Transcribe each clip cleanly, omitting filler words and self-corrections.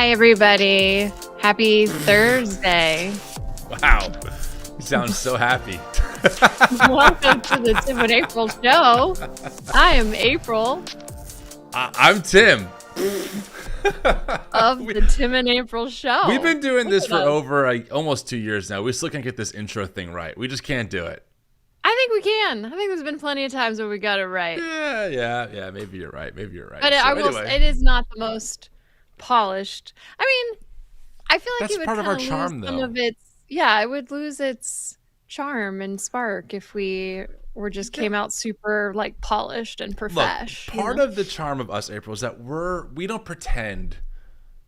Hi, everybody. Happy Thursday. Wow. You sound so happy. Welcome to the Tim and April show. I am April. I'm Tim. Of the Tim and April show. We've been doing this for over almost 2 years now. We still can't get this intro thing right. We just can't do it. I think we can. I think there's been plenty of times where we got it right. Yeah. Maybe you're right. But it is not the most polished. I mean, I feel like that's it would part of our lose charm, though. some of its. Yeah, it would lose its charm and spark if we were just came out super like polished and profesh. Look, part of the charm of us, April, is that we don't pretend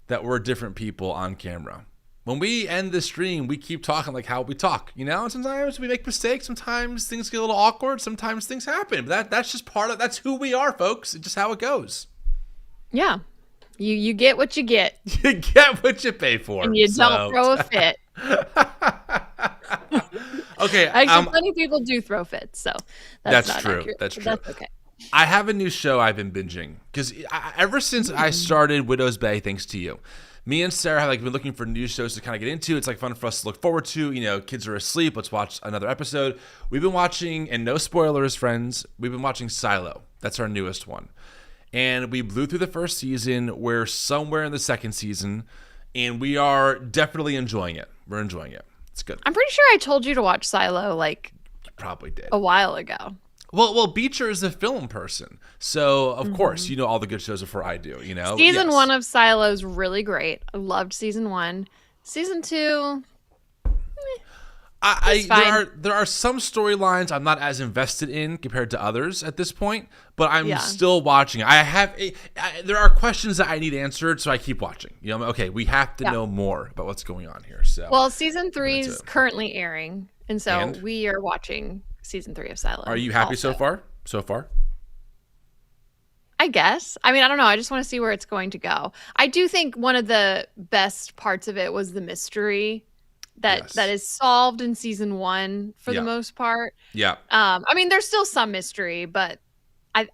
that we're different people on camera. When we end the stream, we keep talking like how we talk, you know? And sometimes we make mistakes. Sometimes things get a little awkward. Sometimes things happen. But that's just that's who we are, folks. It's just how it goes. Yeah. You get what you get. You get what you pay for. And you don't throw a fit. Okay. Actually, plenty of people do throw fits, so that's not true. Accurate, that's true. That's okay. I have a new show I've been binging because ever since I started Widow's Bay, thanks to you, me and Sarah have been looking for new shows to kind of get into. It's fun for us to look forward to. You know, kids are asleep. Let's watch another episode. We've been watching, and no spoilers, friends. We've been watching Silo. That's our newest one, and we blew through the first season. We're somewhere in the second season, and we are definitely enjoying it. We're enjoying it. It's good. I'm pretty sure I told you to watch Silo You probably did a while ago. Well, Beecher is a film person, so of course you know all the good shows before I do. You know, Season 1 of Silo is really great. I loved season 1. Season 2, there are some storylines I'm not as invested in compared to others at this point, but I'm still watching. There are questions that I need answered, so I keep watching. You know, okay, we have to know more about what's going on here. So, well, season 3 is currently airing, and so we are watching season 3 of Silo. Are you happy so far? I guess. I mean, I don't know. I just want to see where it's going to go. I do think one of the best parts of it was the mystery that is solved in season 1 for the most part. Yeah. I mean, there's still some mystery, but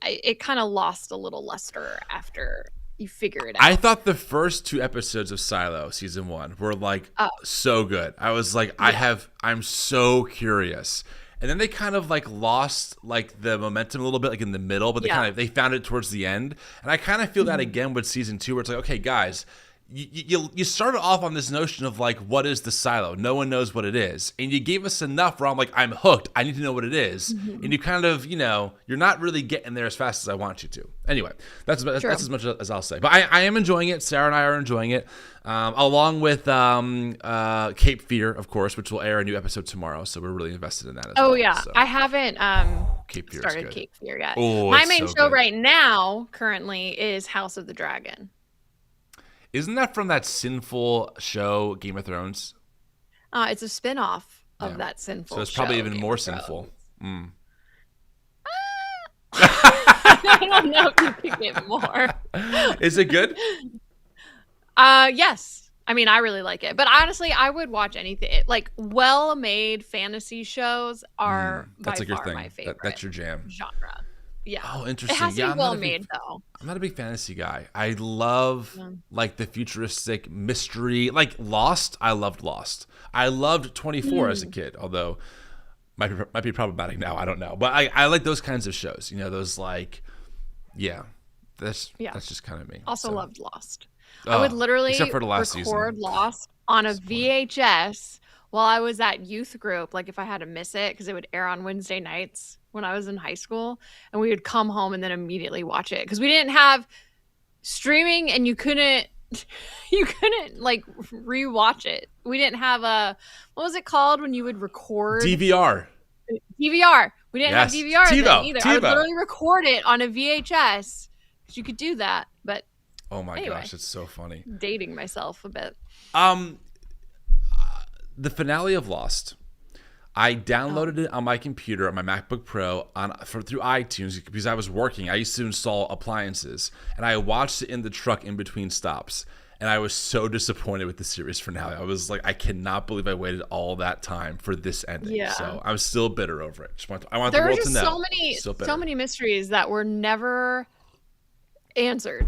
it kind of lost a little luster after you figure it out. I thought the first 2 episodes of Silo season 1 were so good. I was like, I'm so curious. And then they kind of lost the momentum a little bit in the middle, but they found it towards the end. And I kind of feel that again with season 2, where it's okay, guys, you started off on this notion of what is the Silo? No one knows what it is. And you gave us enough where I'm I'm hooked. I need to know what it is. And you kind of, you're not really getting there as fast as I want you to. Anyway, that's as much as I'll say. But I am enjoying it. Sarah and I are enjoying it. Along with Cape Fear, of course, which will air a new episode tomorrow. So we're really invested in that as well. Oh, yeah. So. I haven't started Cape Fear yet. My main show right now currently is House of the Dragon. Isn't that from that sinful show, Game of Thrones? It's a spin-off of that sinful show. So it's probably even more sinful. I don't know if you could get more. Is it good? Yes. I mean, I really like it. But honestly, I would watch anything. Well-made fantasy shows are by far my favorite. That's your jam. Genre. Yeah. Oh, interesting. It has to be well-made, though. I'm not a big fantasy guy. I love the futuristic mystery. Lost. I loved Lost. I loved 24 as a kid, although might be problematic now. I don't know. But I like those kinds of shows. You know, those that's just kind of me. Also loved Lost. I would literally record Lost on a VHS while I was at youth group, if I had to miss it, because it would air on Wednesday nights when I was in high school, and we would come home and then immediately watch it because we didn't have streaming and you couldn't rewatch it. We didn't have what was it called when you would record? DVR. We didn't have DVR then either. I would literally record it on a VHS because you could do that, but oh my gosh, it's so funny. Dating myself a bit. The finale of Lost, I downloaded it on my computer, on my MacBook Pro, through iTunes because I was working. I used to install appliances, and I watched it in the truck in between stops. And I was so disappointed with the series finale. I was I cannot believe I waited all that time for this ending. Yeah. So I'm still bitter over it. I want the world to know. There are just so many mysteries that were never answered.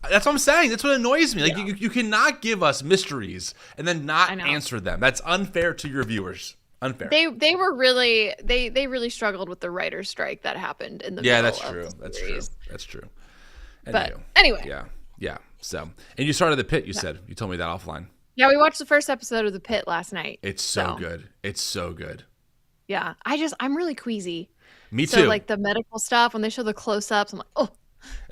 That's what I'm saying. That's what annoys me. Like you cannot give us mysteries and then not answer them. That's unfair to your viewers. Unfair. They were really they really struggled with the writer's strike that happened in the middle that's of true. the That's series. true. That's true. But anyway. Yeah. So, and you started The Pit, you said. You told me that offline. Yeah, we watched the first episode of The Pit last night. It's so good. It's so good. Yeah. I'm really queasy. Me too. So like the medical stuff, when they show the close-ups, I'm like, oh.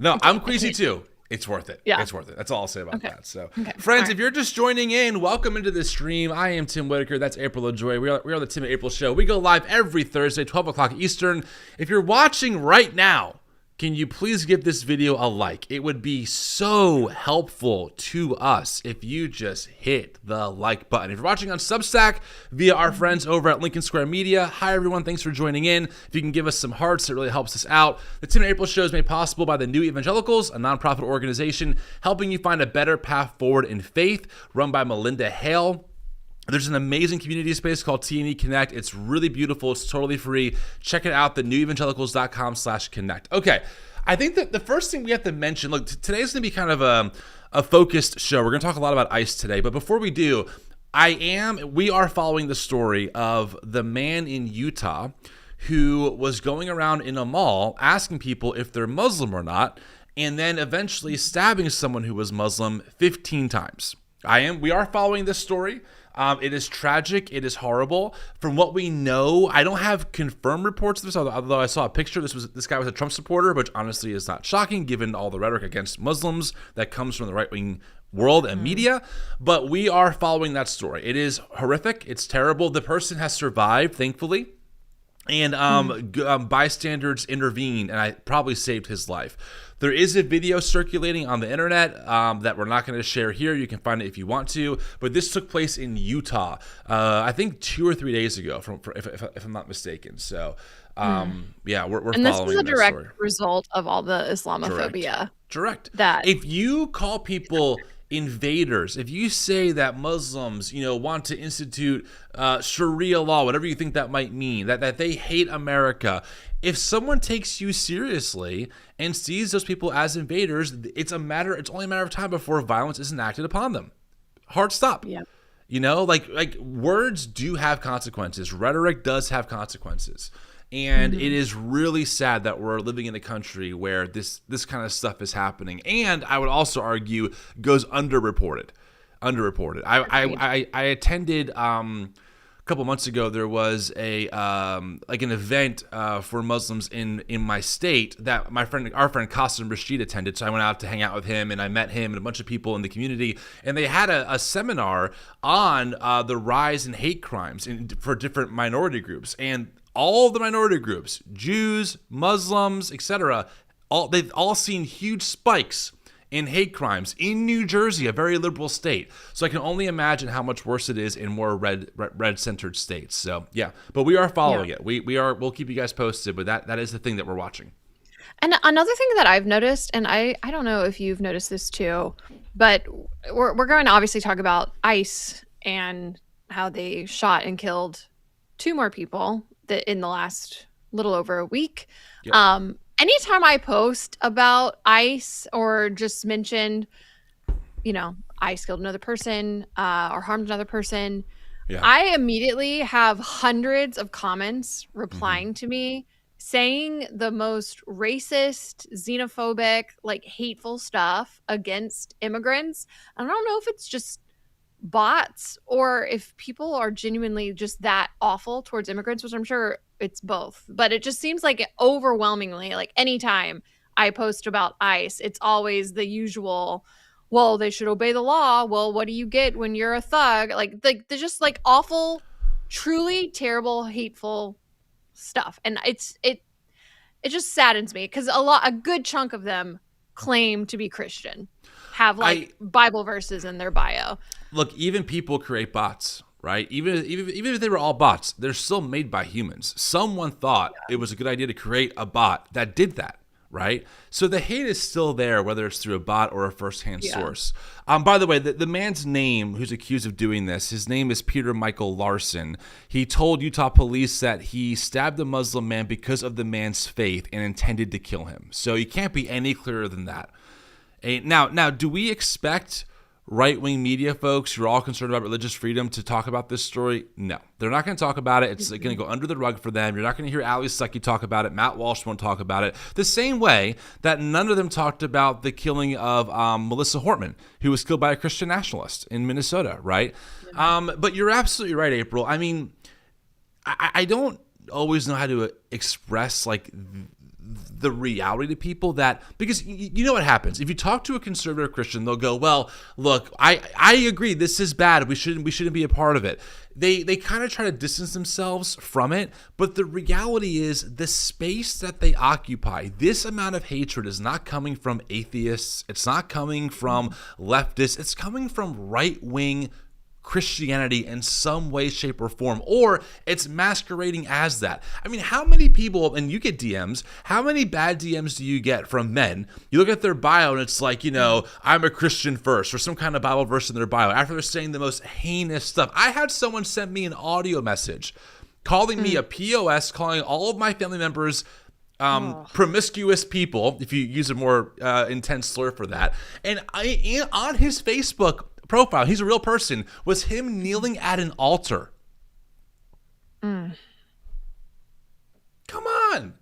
No, I'm queasy too. It's worth it. Yeah. It's worth it. That's all I'll say about that. So, friends, if you're just joining in, welcome into this stream. I am Tim Whitaker. That's April Ajoy. We are the Tim and April Show. We go live every Thursday, 12 o'clock Eastern. If you're watching right now, can you please give this video a like? It would be so helpful to us if you just hit the like button. If you're watching on Substack via our friends over at TNE Media, hi everyone, thanks for joining in. If you can give us some hearts, it really helps us out. The Tim and April Show is made possible by the New Evangelicals, a nonprofit organization helping you find a better path forward in faith, run by Melinda Hale. There's an amazing community space called TNE Connect. It's really beautiful. It's totally free. Check it out, thenewevangelicals.com/connect. Okay, I think that the first thing we have to mention, look, today's going to be kind of a focused show. We're going to talk a lot about ICE today, but before we do, we are following the story of the man in Utah who was going around in a mall asking people if they're Muslim or not, and then eventually stabbing someone who was Muslim 15 times. We are following this story. It is tragic. It is horrible. From what we know, I don't have confirmed reports of this, although I saw a picture. This guy was a Trump supporter, which honestly is not shocking given all the rhetoric against Muslims that comes from the right-wing world and media. But we are following that story. It is horrific. It's terrible. The person has survived, thankfully. And bystanders intervened, and I probably saved his life. There is a video circulating on the internet that we're not going to share here. You can find it if you want to. But this took place in Utah, I think 2 or 3 days ago, if I'm not mistaken. So, we're following that And this is a direct story. result of all the Islamophobia. Correct. If you call people invaders, if you say that Muslims, want to institute Sharia law, whatever you think that might mean, that they hate America, if someone takes you seriously and sees those people as invaders, it's only a matter of time before violence is enacted upon them. Hard stop. Yeah. Like words do have consequences. Rhetoric does have consequences. And it is really sad that we're living in a country where this kind of stuff is happening. And I would also argue goes underreported. I attended a couple months ago. There was an event for Muslims in my state that our friend Qasim Rashid attended. So I went out to hang out with him, and I met him and a bunch of people in the community. And they had a seminar on the rise in hate crimes for different minority groups. And all the minority groups, Jews, Muslims, etc., they've all seen huge spikes in hate crimes in New Jersey, a very liberal state. So I can only imagine how much worse it is in more red-centered states. So yeah, but we are following it. We'll keep you guys posted, but that is the thing that we're watching. And another thing that I've noticed, and I don't know if you've noticed this too, but we're going to obviously talk about ICE and how they shot and killed 2 more people in the last little over a week. Yep. Anytime I post about ICE or just mentioned, ICE killed another person or harmed another person, I immediately have hundreds of comments replying to me saying the most racist, xenophobic, hateful stuff against immigrants. I don't know if it's just bots or if people are genuinely just that awful towards immigrants, which I'm sure it's both, but it just seems like overwhelmingly, anytime I post about ICE, it's always the usual, well, they should obey the law. Well, what do you get when you're a thug? They're just awful, truly terrible, hateful stuff. And it just saddens me because a good chunk of them claim to be Christian, have Bible verses in their bio. Look, even people create bots, right? Even if they were all bots, they're still made by humans. Someone thought it was a good idea to create a bot that did that, right? So the hate is still there, whether it's through a bot or a firsthand source. By the way, the man's name who's accused of doing this, his name is Peter Michael Larson. He told Utah police that he stabbed a Muslim man because of the man's faith and intended to kill him. So you can't be any clearer than that. Now, do we expect right-wing media folks who are all concerned about religious freedom to talk about this story? No. They're not going to talk about it. It's going to go under the rug for them. You're not going to hear Ali Sucky talk about it. Matt Walsh won't talk about it. The same way that none of them talked about the killing of Melissa Hortman, who was killed by a Christian nationalist in Minnesota, right? But you're absolutely right, April. I mean, I don't always know how to express, like, the reality to people, that because you know what happens if you talk to a conservative Christian, they'll go, well, look, I agree, this is bad, we shouldn't be a part of it. They kind of try to distance themselves from it, but the reality is the space that they occupy, this amount of hatred is not coming from atheists, it's not coming from leftists, it's coming from right-wing Christianity in some way, shape, or form, or it's masquerading as that. I mean, how many people, and you get DMs, how many bad DMs do you get from men? You look at their bio and it's like, I'm a Christian first, or some kind of Bible verse in their bio after they're saying the most heinous stuff. I had someone send me an audio message calling me a POS, calling all of my family members promiscuous people, if you use a more intense slur for that. And on his Facebook profile, he's a real person, was him kneeling at an altar. Come on.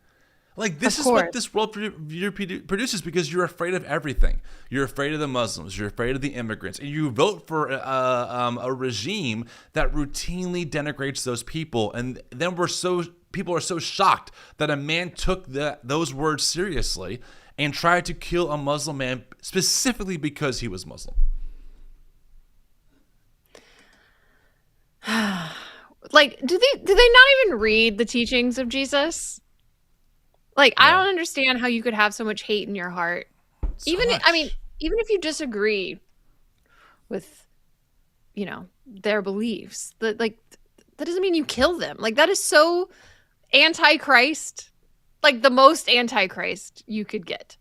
Like, this is what this worldview produces, because you're afraid of everything. You're afraid of the Muslims. You're afraid of the immigrants. And you vote for a regime that routinely denigrates those people. And then people are so shocked that a man took those words seriously and tried to kill a Muslim man specifically because he was Muslim. Like, do they not even read the teachings of Jesus? Like, no. I don't understand how you could have so much hate in your heart. Even if you disagree with, their beliefs, that doesn't mean you kill them. Like, that is so anti-Christ, like the most anti-Christ you could get.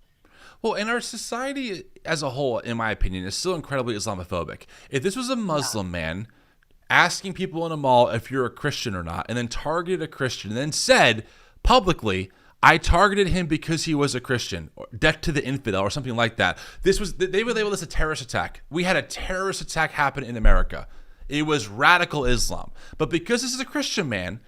Well, and our society as a whole, in my opinion, is still incredibly Islamophobic. If this was a Muslim man asking people in a mall if you're a Christian or not, and then targeted a Christian, and then said publicly, I targeted him because he was a Christian, or death to the infidel, or something like that. They would label this a terrorist attack. We had a terrorist attack happen in America. It was radical Islam. But because this is a Christian man,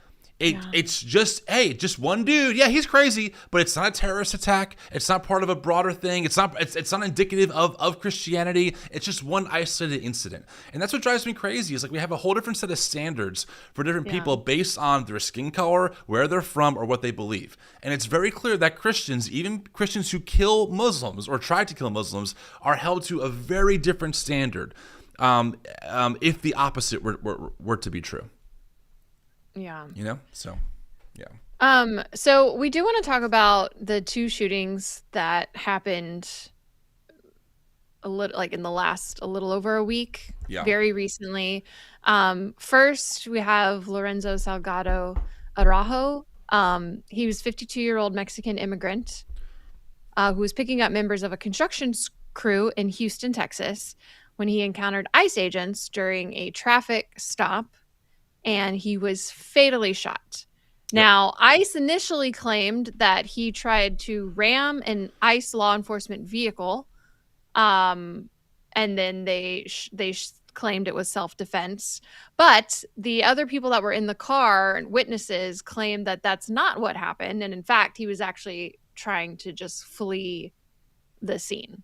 it's just one dude. Yeah, he's crazy, but it's not a terrorist attack. It's not part of a broader thing. It's not indicative of Christianity. It's just one isolated incident. And that's what drives me crazy, is like we have a whole different set of standards for different people based on their skin color, where they're from, or what they believe. And it's very clear that Christians, even Christians who kill Muslims or try to kill Muslims, are held to a very different standard if the opposite were to be true. Yeah. So, yeah. So we do want to talk about the two shootings that happened a little over a week, very recently. First, we have Lorenzo Salgado Araujo. He was a 52-year-old Mexican immigrant who was picking up members of a construction crew in Houston, Texas, when he encountered ICE agents during a traffic stop, and he was fatally shot. Now, ICE initially claimed that he tried to ram an ICE law enforcement vehicle, and then they claimed it was self-defense. But the other people that were in the car and witnesses claimed that that's not what happened, and in fact, he was actually trying to just flee the scene.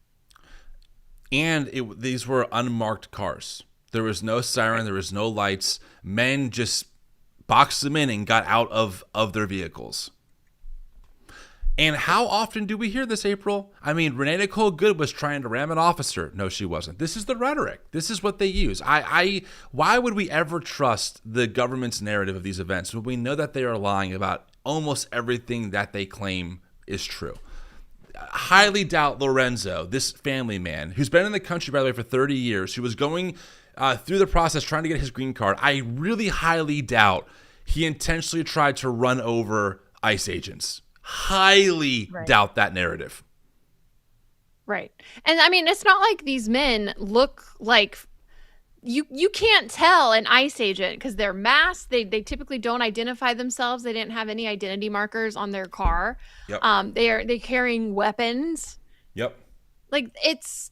And these were unmarked cars. There was no siren. There was no lights. Men just boxed them in and got out of their vehicles. And how often do we hear this, April? I mean, Renee Nicole Good was trying to ram an officer. No, she wasn't. This is the rhetoric. This is what they use. Why would we ever trust the government's narrative of these events when we know that they are lying about almost everything that they claim is true? Highly doubt Lorenzo, this family man, who's been in the country, by the way, for 30 years, who was going through the process trying to get his green card. I really highly doubt he intentionally tried to run over ICE agents. Highly doubt that narrative. Right. And I mean, it's not like these men look like you can't tell an ICE agent because they're masked. They typically don't identify themselves. They didn't have any identity markers on their car. Yep. They're carrying weapons. Yep. Like, it's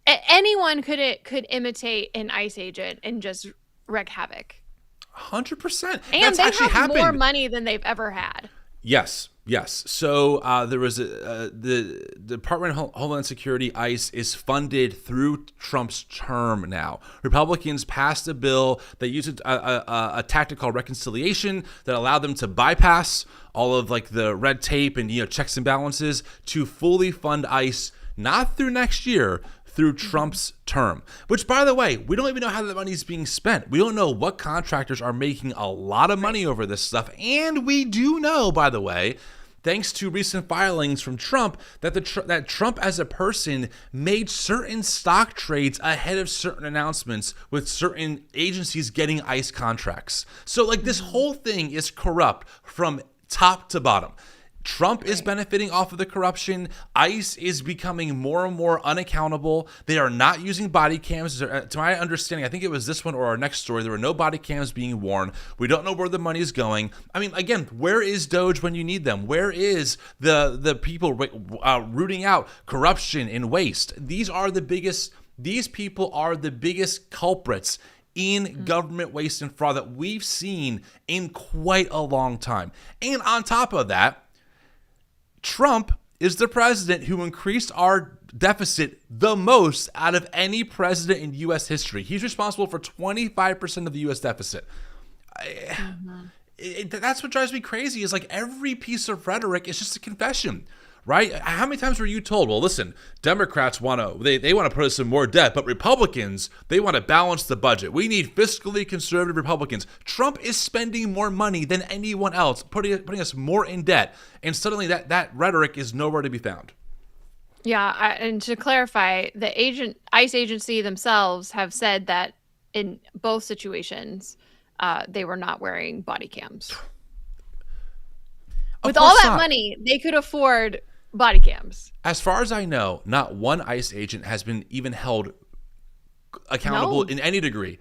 anyone could imitate an ICE agent and just wreak havoc. 100%. And that's they actually have happened. more money than they've ever had. Yes. So there was the Department of Homeland Security, ICE, is funded through Trump's term now. Republicans passed a bill that used a tactic called reconciliation that allowed them to bypass all of like the red tape and checks and balances to fully fund ICE, not through next year, through Trump's term. Which, by the way, we don't even know how that money is being spent. We don't know what contractors are making a lot of money over this stuff. And we do know, by the way, thanks to recent filings from Trump, that Trump as a person made certain stock trades ahead of certain announcements with certain agencies getting ICE contracts. So like this whole thing is corrupt from top to bottom. Trump is benefiting off of the corruption. ICE is becoming more and more unaccountable. They are not using body cams. To my understanding, I think it was this one or our next story, there were no body cams being worn. We don't know where the money is going. I mean, again, where is Doge when you need them? Where is the people rooting out corruption and waste? These people are the biggest culprits in government waste and fraud that we've seen in quite a long time. And on top of that, Trump is the president who increased our deficit the most out of any president in U.S. history. He's responsible for 25% of the U.S. deficit. That's what drives me crazy, is like every piece of rhetoric is just a confession, right? How many times were you told, well, listen, Democrats want to put us in more debt, but Republicans, they want to balance the budget. We need fiscally conservative Republicans. Trump is spending more money than anyone else, putting us more in debt, and suddenly that rhetoric is nowhere to be found. Yeah, and to clarify, the ICE agency themselves have said that in both situations, they were not wearing body cams. With all that money, they could afford body cams. As far as I know, not one ICE agent has been even held accountable in any degree.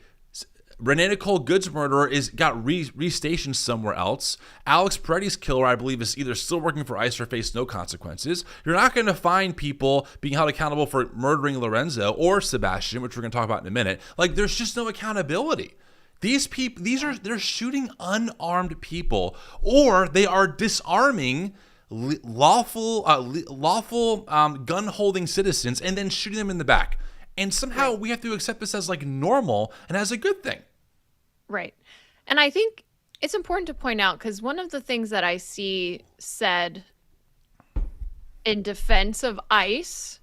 Renee Nicole Good's murderer got restationed somewhere else. Alex Peretti's killer, I believe, is either still working for ICE or faced no consequences. You're not going to find people being held accountable for murdering Lorenzo or Sebastian, which we're going to talk about in a minute. Like, there's just no accountability. These people, they're shooting unarmed people, or they are disarming lawful gun-holding citizens and then shooting them in the back. And somehow we have to accept this as like normal and as a good thing. Right. And I think it's important to point out, because one of the things that I see said in defense of ICE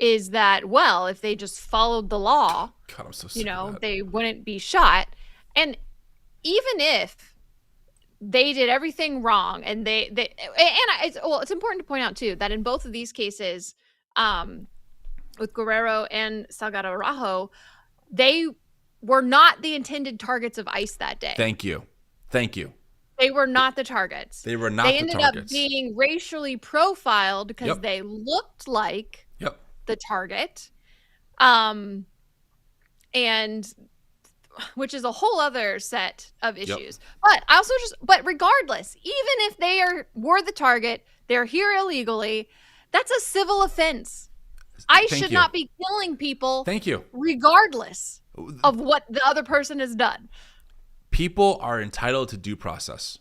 is that, well, if they just followed the law, God, I'm so sick of that. They wouldn't be shot. And even if they did everything wrong, and it's important to point out too that in both of these cases, with Guerrero and Salgado Rajo, they were not the intended targets of ICE that day. Thank you. They were not the targets. They were not the targets. They ended up being racially profiled because they looked like the target. And which is a whole other set of issues. But but regardless, even if they were the target, they're here illegally, that's a civil offense. I should not be killing people. Thank you. Regardless of what the other person has done. People are entitled to due process.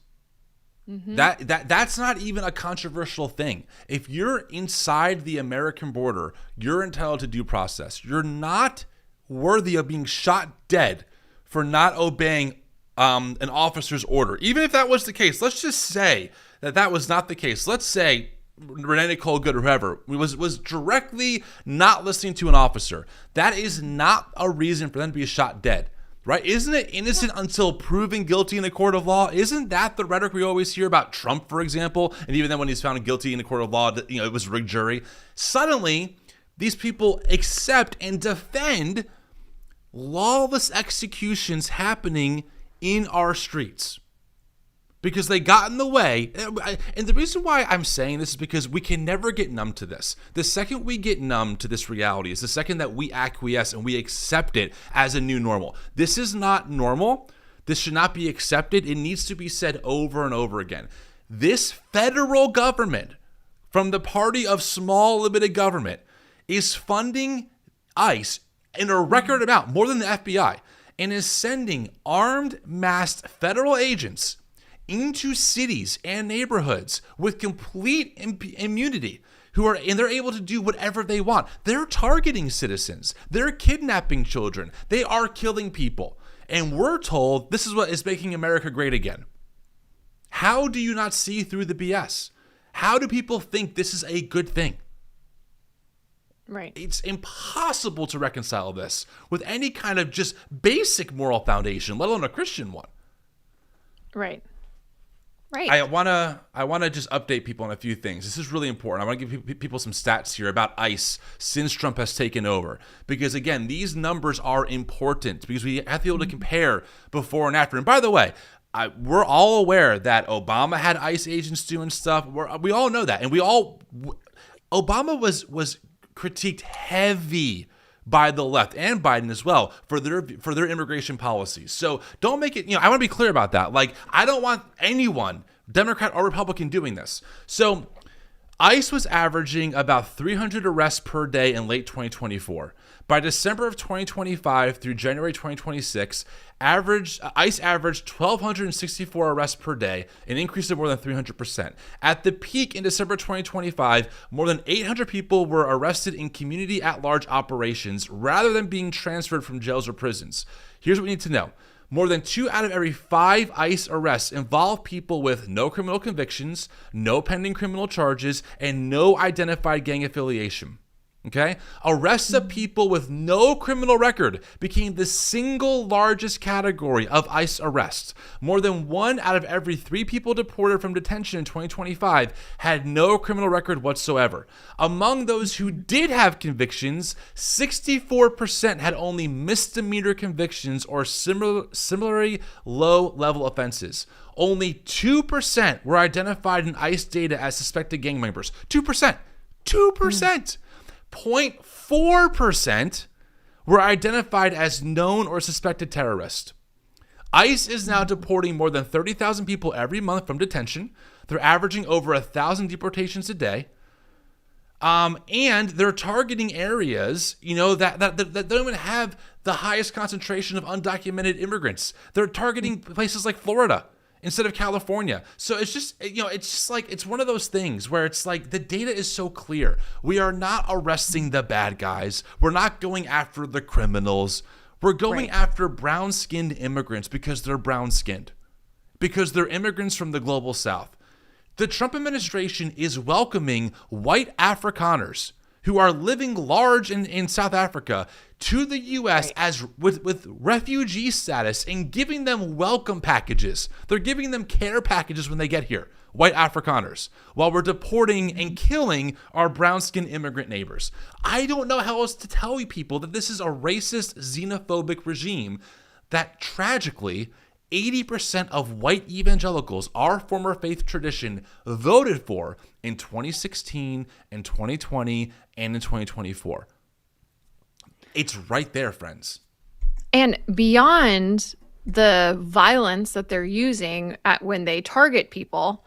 Mm-hmm. That's not even a controversial thing. If you're inside the American border, you're entitled to due process. You're not worthy of being shot dead for not obeying an officer's order. Even if that was the case, let's just say that was not the case. Let's say Renee Nicole Good or whoever was directly not listening to an officer. That is not a reason for them to be shot dead, right? Isn't it innocent until proven guilty in a court of law? Isn't that the rhetoric we always hear about Trump, for example? And even then when he's found guilty in a court of law, it was rigged jury. Suddenly, these people accept and defend lawless executions happening in our streets because they got in the way. And the reason why I'm saying this is because we can never get numb to this. The second we get numb to this reality is the second that we acquiesce and we accept it as a new normal. This is not normal. This should not be accepted. It needs to be said over and over again. This federal government, from the party of small limited government, is funding ICE in a record amount, more than the FBI, and is sending armed, masked federal agents into cities and neighborhoods with complete immunity, and they're able to do whatever they want. They're targeting citizens. They're kidnapping children. They are killing people. And we're told this is what is making America great again. How do you not see through the BS? How do people think this is a good thing? Right. It's impossible to reconcile this with any kind of just basic moral foundation, let alone a Christian one. Right. Right. I wanna just update people on a few things. This is really important. I want to give people some stats here about ICE since Trump has taken over, because again, these numbers are important because we have to be able to compare before and after. And by the way, we're all aware that Obama had ICE agents doing stuff. We all know that, and Obama was critiqued heavy by the left and Biden as well for their immigration policies. So don't make it, I want to be clear about that. Like, I don't want anyone, Democrat or Republican, doing this. So ICE was averaging about 300 arrests per day in late 2024. By December of 2025 through January 2026, ICE averaged 1,264 arrests per day, an increase of more than 300%. At the peak in December 2025, more than 800 people were arrested in community at-large operations rather than being transferred from jails or prisons. Here's what we need to know. More than 2 out of every 5 ICE arrests involve people with no criminal convictions, no pending criminal charges, and no identified gang affiliation. Okay? Arrests of people with no criminal record became the single largest category of ICE arrests. More than 1 out of every 3 people deported from detention in 2025 had no criminal record whatsoever. Among those who did have convictions, 64% had only misdemeanor convictions or similarly low-level offenses. Only 2% were identified in ICE data as suspected gang members. 2%. 2%. 0.4% were identified as known or suspected terrorists. ICE is now deporting more than 30,000 people every month from detention. They're averaging over 1,000 deportations a day. And they're targeting areas, that don't even have the highest concentration of undocumented immigrants. They're targeting places like Florida instead of California. So it's just, it's one of those things where it's like the data is so clear. We are not arresting the bad guys. We're not going after the criminals. We're going after brown-skinned immigrants because they're brown-skinned, because they're immigrants from the global south. The Trump administration is welcoming white Afrikaners who are living large in South Africa to the U.S. as with refugee status and giving them welcome packages. They're giving them care packages when they get here, white Afrikaners, while we're deporting and killing our brown-skinned immigrant neighbors. I don't know how else to tell you people that this is a racist, xenophobic regime that tragically 80% of white evangelicals, our former faith tradition, voted for in 2016 and 2020 and in 2024. It's right there, friends. And beyond the violence that they're using when they target people,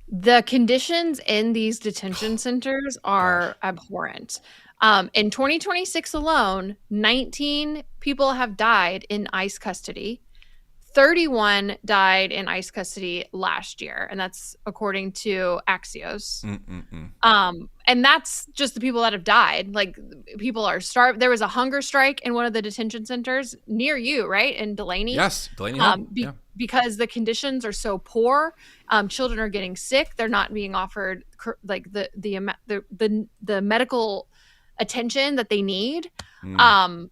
the conditions in these detention centers are abhorrent. In 2026 alone, 19 people have died in ICE custody. 31 died in ICE custody last year, and that's according to Axios. And that's just the people that have died. Like, people are starved. There was a hunger strike in one of the detention centers near you, right? In Delaney. Yes, Delaney. Because the conditions are so poor. Children are getting sick. They're not being offered like the medical attention that they need. And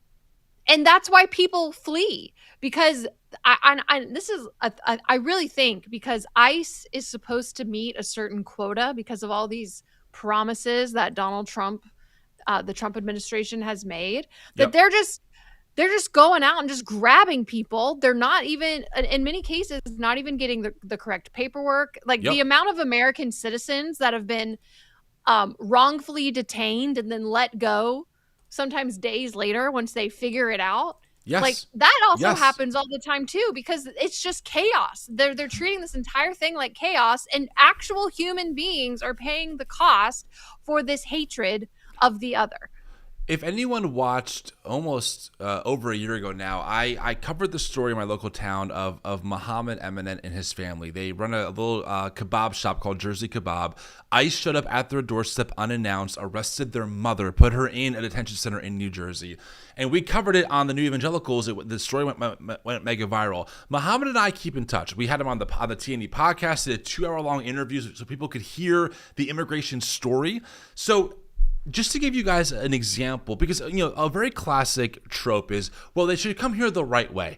that's why people flee, because I really think because ICE is supposed to meet a certain quota because of all these promises that Donald Trump, the Trump administration has made, that they're just going out and just grabbing people. They're not even, in many cases, not even getting the correct paperwork. Like the amount of American citizens that have been wrongfully detained and then let go sometimes days later once they figure it out. Yes. Like that also happens all the time too, because it's just chaos. They're treating this entire thing like chaos, and actual human beings are paying the cost for this hatred of the other. If anyone watched almost over a year ago now, I covered the story in my local town of Muhammad Eminent and his family. They run a little kebab shop called Jersey Kebab. ICE showed up at their doorstep unannounced, arrested their mother, put her in a detention center in New Jersey. And we covered it on the new Evangelicals. The story went mega viral. Muhammad and I keep in touch. We had him on the TNE podcast, did a 2-hour-long interview so people could hear the immigration story. So just to give you guys an example, because a very classic trope is, well, they should come here the right way.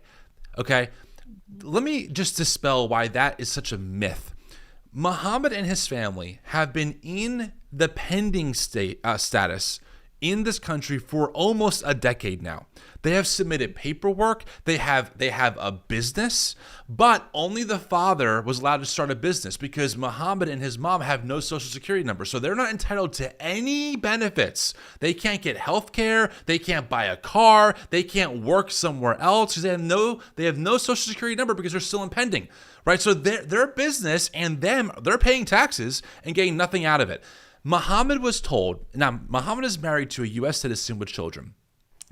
Okay, let me just dispel why that is such a myth. Muhammad and his family have been in the pending status in this country for almost a decade now. They have submitted paperwork. They have a business, but only the father was allowed to start a business because Muhammad and his mom have no social security number. So they're not entitled to any benefits. They can't get health care. They can't buy a car. They can't work somewhere else because they have no social security number because they're still impending, right? So their business and they're paying taxes and getting nothing out of it. Muhammad was told, now Muhammad is married to a U.S. citizen with children.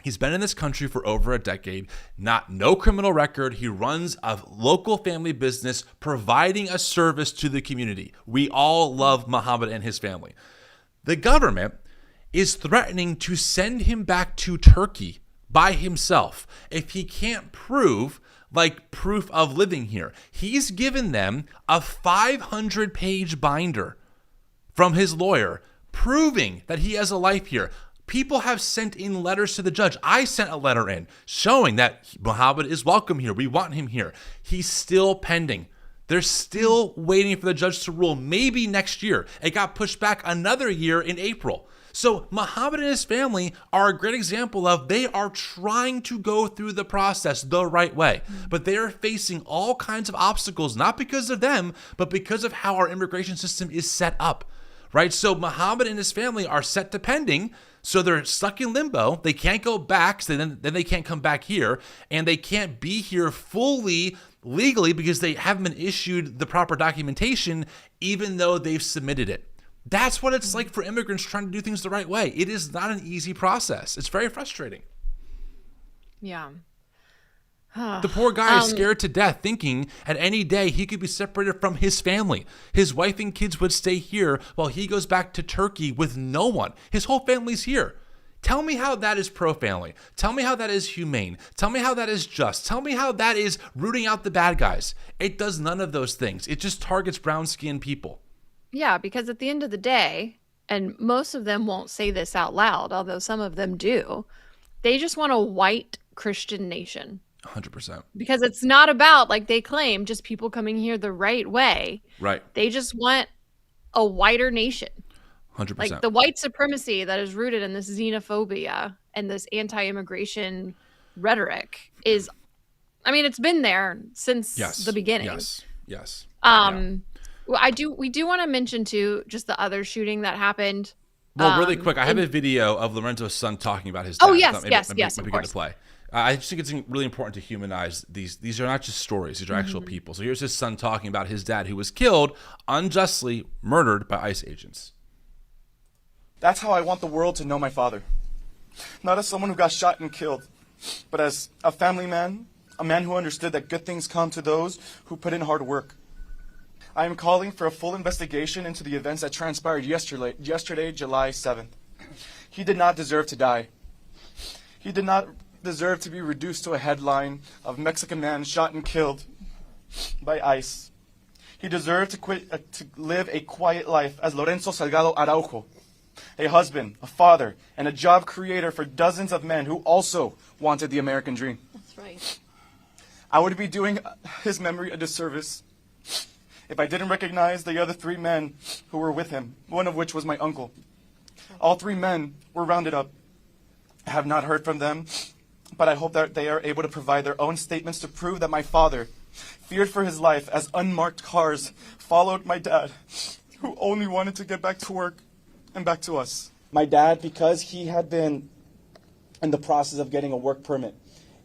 He's been in this country for over a decade, no criminal record. He runs a local family business providing a service to the community. We all love Muhammad and his family. The government is threatening to send him back to Turkey by himself if he can't prove proof of living here. He's given them a 500-page binder from his lawyer proving that he has a life here. People have sent in letters to the judge. I sent a letter in showing that Muhammad is welcome here. We want him here. He's still pending. They're still waiting for the judge to rule, maybe next year. It got pushed back another year in April. So Muhammad and his family are a great example of they are trying to go through the process the right way, but they are facing all kinds of obstacles, not because of them, but because of how our immigration system is set up, right? So Muhammad and his family are set to pending, so they're stuck in limbo. They can't go back, so then they can't come back here, and they can't be here fully legally because they haven't been issued the proper documentation, even though they've submitted it. That's what it's like for immigrants trying to do things the right way. It is not an easy process. It's very frustrating. Yeah. The poor guy is scared to death, thinking at any day he could be separated from his family. His wife and kids would stay here while he goes back to Turkey with no one. His whole family's here. Tell me how that is pro-family. Tell me how that is humane. Tell me how that is just. Tell me how that is rooting out the bad guys. It does none of those things. It just targets brown-skinned people. Yeah, because at the end of the day, and most of them won't say this out loud, although some of them do, they just want a white Christian nation. 100%. Because it's not about, like they claim, just people coming here the right way. Right. They just want a whiter nation. 100%. Like the white supremacy that is rooted in this xenophobia and this anti-immigration rhetoric is, I mean, it's been there since the beginning. Yes. We do want to mention too, just the other shooting that happened. Well, really quick, I have a video of Lorenzo's son talking about his dad. Oh, yes, yes, of course. To play. I just think it's really important to humanize these. These are not just stories; these are actual people. So here's his son talking about his dad, who was killed unjustly, murdered by ICE agents. That's how I want the world to know my father, not as someone who got shot and killed, but as a family man, a man who understood that good things come to those who put in hard work. I am calling for a full investigation into the events that transpired yesterday, July 7th. He did not deserve to die. He did not deserve to be reduced to a headline of Mexican man shot and killed by ICE. He deserved to live a quiet life as Lorenzo Salgado Araujo, a husband, a father, and a job creator for dozens of men who also wanted the American dream. That's right. I would be doing his memory a disservice if I didn't recognize the other 3 men who were with him, one of which was my uncle. All 3 men were rounded up. I have not heard from them, but I hope that they are able to provide their own statements to prove that my father feared for his life as unmarked cars followed my dad, who only wanted to get back to work and back to us. My dad, because he had been in the process of getting a work permit,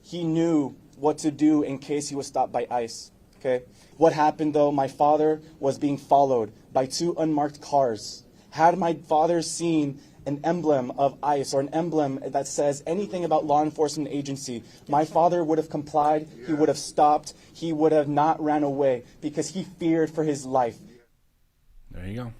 he knew what to do in case he was stopped by ICE. Okay? What happened though, my father was being followed by 2 unmarked cars. Had my father seen an emblem of ICE or an emblem that says anything about law enforcement agency, my father would have complied, he would have stopped, he would have not ran away because he feared for his life. There you go.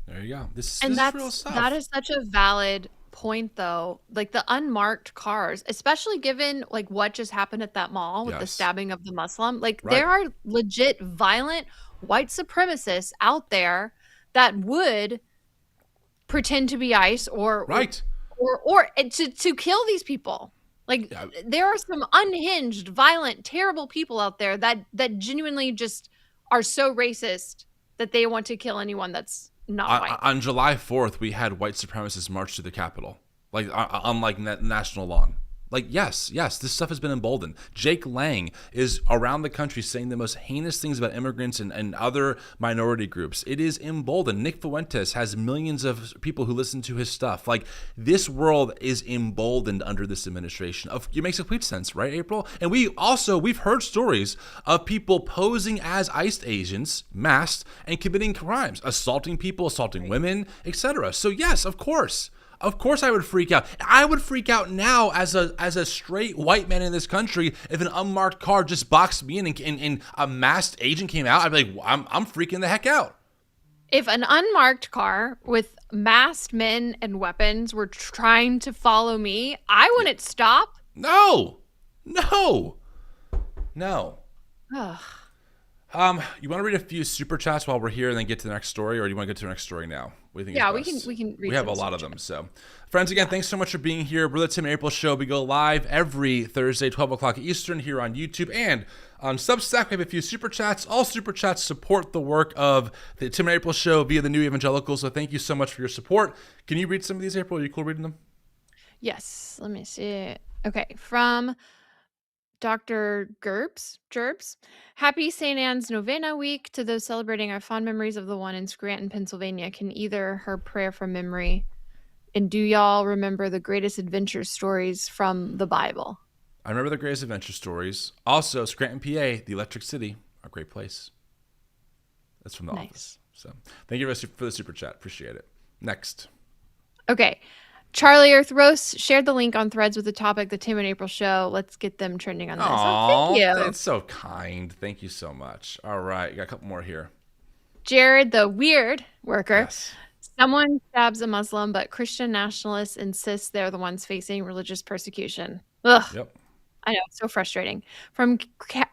There you go. This is real stuff. That is such a valid point, though. Like the unmarked cars, especially given like what just happened at that mall with the stabbing of the Muslim. Like there are legit violent white supremacists out there that would pretend to be ICE or to kill these people. Like there are some unhinged, violent, terrible people out there that genuinely just are so racist that they want to kill anyone that's not white. On July 4th, we had white supremacists march to the Capitol, like on like national lawn. Like, yes, this stuff has been emboldened. Jake Lang is around the country saying the most heinous things about immigrants and other minority groups. It is emboldened. Nick Fuentes has millions of people who listen to his stuff. Like, this world is emboldened under this administration. It makes complete sense, right, April? And we've heard stories of people posing as ICE agents, masked, and committing crimes, assaulting people, assaulting women, etc. So yes, of course. Of course I would freak out. I would freak out now as a straight white man in this country if an unmarked car just boxed me in and a masked agent came out. I'd be like, I'm freaking the heck out. If an unmarked car with masked men and weapons were trying to follow me, I wouldn't stop. No. Ugh. You want to read a few super chats while we're here and then get to the next story, or do you want to get to the next story now? What do you think? We can read. We have a lot of them. So, friends, again, thanks so much for being here. We're the Tim and April Show. We go live every Thursday, 12 o'clock Eastern, here on YouTube and on Substack. We have a few super chats. All super chats support the work of the Tim and April Show via the new Evangelicals. So, thank you so much for your support. Can you read some of these, April? Are you cool reading them? Yes. Let me see. Okay, from Dr. Gerbs. Happy St. Anne's Novena Week to those celebrating our fond memories of the one in Scranton, Pennsylvania. Can either her prayer from memory? And do y'all remember the greatest adventure stories from the Bible? I remember the greatest adventure stories. Also, Scranton, PA, the Electric City, a great place. That's from the office. So thank you for the super chat. Appreciate it. Next. Okay. Charlie Earth Roast shared the link on Threads with the topic, the Tim and April Show. Let's get them trending on this. Thank you. That's so kind. Thank you so much. All right. Got a couple more here. Jared, the weird worker. Yes. Someone stabs a Muslim, but Christian nationalists insist they're the ones facing religious persecution. Ugh. Yep. I know. It's so frustrating. From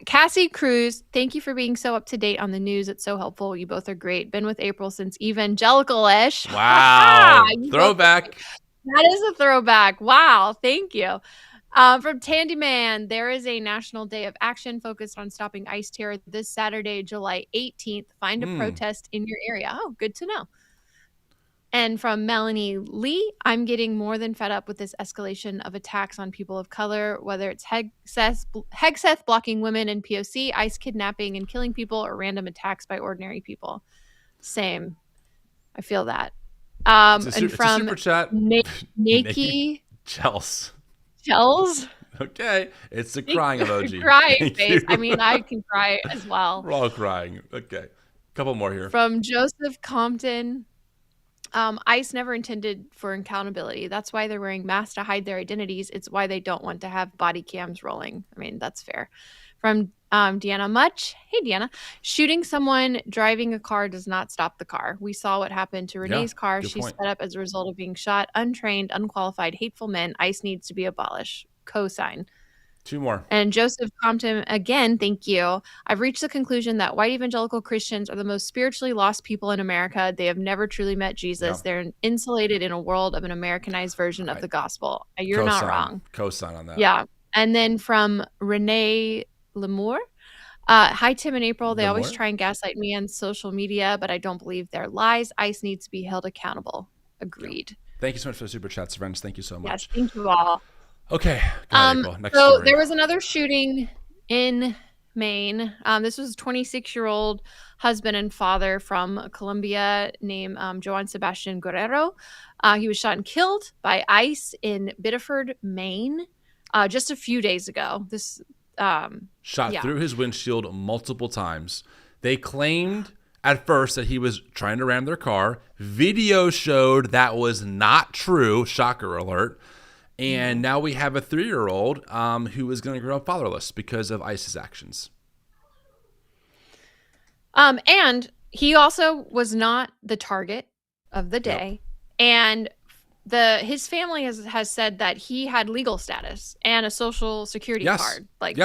Cassie Cruz, thank you for being so up to date on the news. It's so helpful. You both are great. Been with April since Evangelical-ish. Wow. Throwback. That is a throwback. Wow. Thank you. From Tandy Man, there is a national day of action focused on stopping ICE terror this Saturday, July 18th. Find a protest in your area. Oh, good to know. And from Melanie Lee, I'm getting more than fed up with this escalation of attacks on people of color, whether it's Hegseth blocking women and POC, ICE kidnapping and killing people, or random attacks by ordinary people. Same. I feel that. And from super chat. Nakey Chels. Okay, it's the crying emoji. Crying face. I mean, I can cry as well. We're all crying. Okay, couple more here. From Joseph Compton. ICE never intended for accountability. That's why they're wearing masks to hide their identities. It's why they don't want to have body cams rolling. I mean, that's fair. From Deanna Much. Hey, Deanna. Shooting someone driving a car does not stop the car. We saw what happened to Renee's car. She's set up as a result of being shot. Untrained, unqualified, hateful men. ICE needs to be abolished. Cosign. Two more. And Joseph Compton, again, thank you. I've reached the conclusion that white evangelical Christians are the most spiritually lost people in America. They have never truly met Jesus. No. They're insulated in a world of an Americanized version of the gospel. You're not wrong. Cosign on that. Yeah. And then from Renee Lemoore. Hi, Tim and April. They always try and gaslight me on social media, but I don't believe their lies. ICE needs to be held accountable. Agreed. Yeah. Thank you so much for the super chats, friends. Thank you so much. Yes, thank you all. Okay. Next so story. There was another shooting in Maine. This was a 26-year-old husband and father from Colombia named Joan Sebastian Guerrero. He was shot and killed by ICE in Biddeford, Maine, just a few days ago. Shot through his windshield multiple times. They claimed at first that he was trying to ram their car. Video showed that was not true. Shocker alert. And now we have a 3-year-old who is going to grow up fatherless because of ICE's actions. And he also was not the target of the day. Yep. And his family has said that he had legal status and a social security card. Like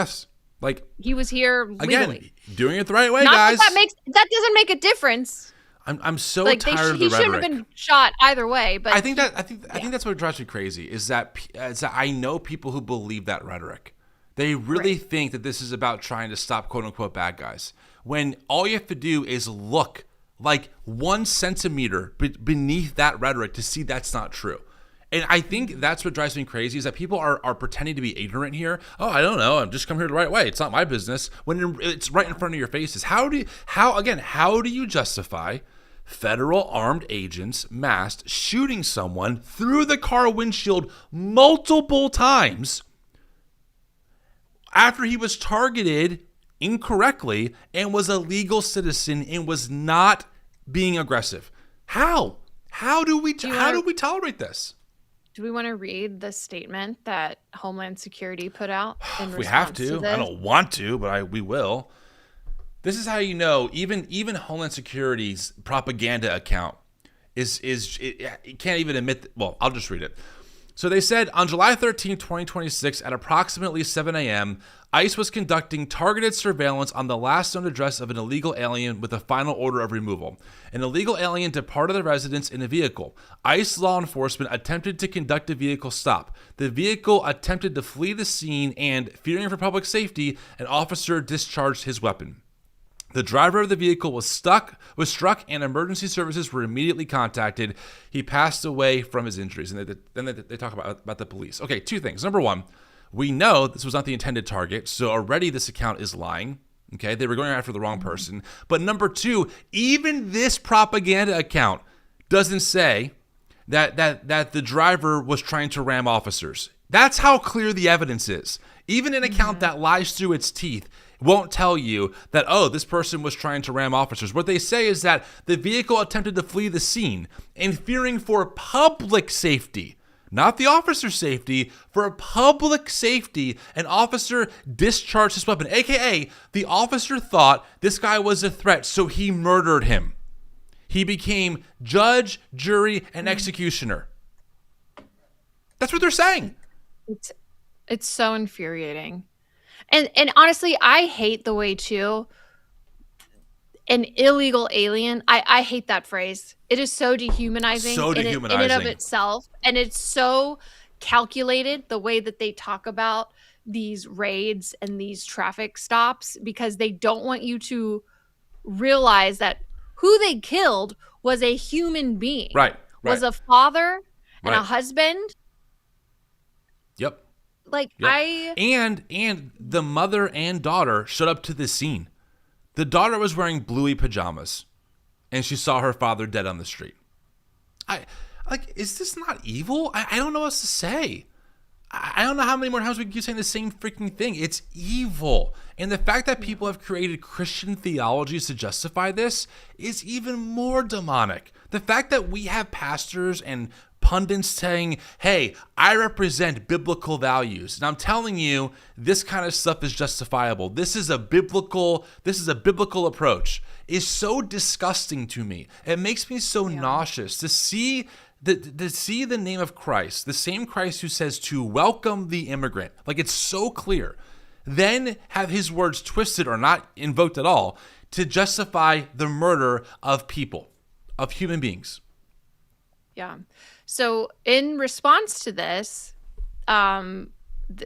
he was here legally. Again, doing it the right way, not guys. That doesn't make a difference. I'm so tired of the rhetoric. He shouldn't have been shot either way. But I think that's what drives me crazy is that I know people who believe that rhetoric. They really think that this is about trying to stop quote unquote bad guys. When all you have to do is look like 1 centimeter beneath that rhetoric to see that's not true. And I think that's what drives me crazy is that people are pretending to be ignorant here. Oh, I don't know. I'm just come here the right way. It's not my business. When it's right in front of your faces. How do you justify federal armed agents masked shooting someone through the car windshield multiple times after he was targeted incorrectly and was a legal citizen and was not being aggressive? How do we tolerate this? Do we want to read the statement that Homeland Security put out in response we have to. this? I don't want to, but we will. This is how you know even Homeland Security's propaganda account it can't even admit. Well, I'll just read it. So they said on July 13, 2026, at approximately 7 a.m., ICE was conducting targeted surveillance on the last known address of an illegal alien with a final order of removal. An illegal alien departed the residence in a vehicle. ICE law enforcement attempted to conduct a vehicle stop. The vehicle attempted to flee the scene and, fearing for public safety, an officer discharged his weapon. The driver of the vehicle was struck, and emergency services were immediately contacted. He passed away from his injuries. And then they talk about the police. Okay, 2 things. Number 1, we know this was not the intended target, so already this account is lying. Okay, they were going after the wrong person. But number 2, even this propaganda account doesn't say that the driver was trying to ram officers. That's how clear the evidence is. Even an account that lies through its teeth won't tell you that, oh, this person was trying to ram officers. What they say is that the vehicle attempted to flee the scene and, fearing for public safety, not the officer's safety, for public safety, an officer discharged his weapon, aka the officer thought this guy was a threat, so he murdered him. He became judge, jury, and executioner. That's what they're saying. It's so infuriating. And honestly, I hate the way too, an illegal alien, I hate that phrase. It is so dehumanizing, in and of itself. And it's so calculated, the way that they talk about these raids and these traffic stops, because they don't want you to realize that who they killed was a human being. Right. Was a father and a husband. Yep. And the mother and daughter showed up to the scene. The daughter was wearing bluey pajamas, and she saw her father dead on the street. Is this not evil? I don't know what else to say. I don't know how many more times we can keep saying the same freaking thing. It's evil. And the fact that people have created Christian theologies to justify this is even more demonic. The fact that we have pastors and pundits saying, hey, I represent biblical values, and I'm telling you this kind of stuff is justifiable. This is a biblical approach, is so disgusting to me. It makes me so nauseous to see the name of Christ, the same Christ who says to welcome the immigrant. It's so clear. Then have his words twisted or not invoked at all to justify the murder of people, of human beings. Yeah. So in response to this, the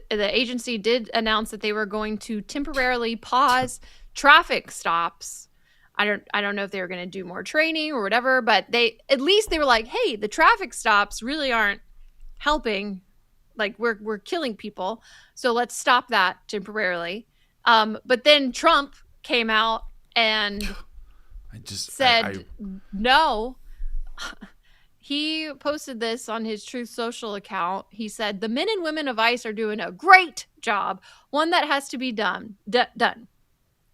agency did announce that they were going to temporarily pause traffic stops. I don't know if they were going to do more training or whatever, but they were like, hey, the traffic stops really aren't helping. We're killing people. So let's stop that temporarily. But then Trump came out and said no. He posted this on his Truth Social account. He said, the men and women of ICE are doing a great job, one that has to be done.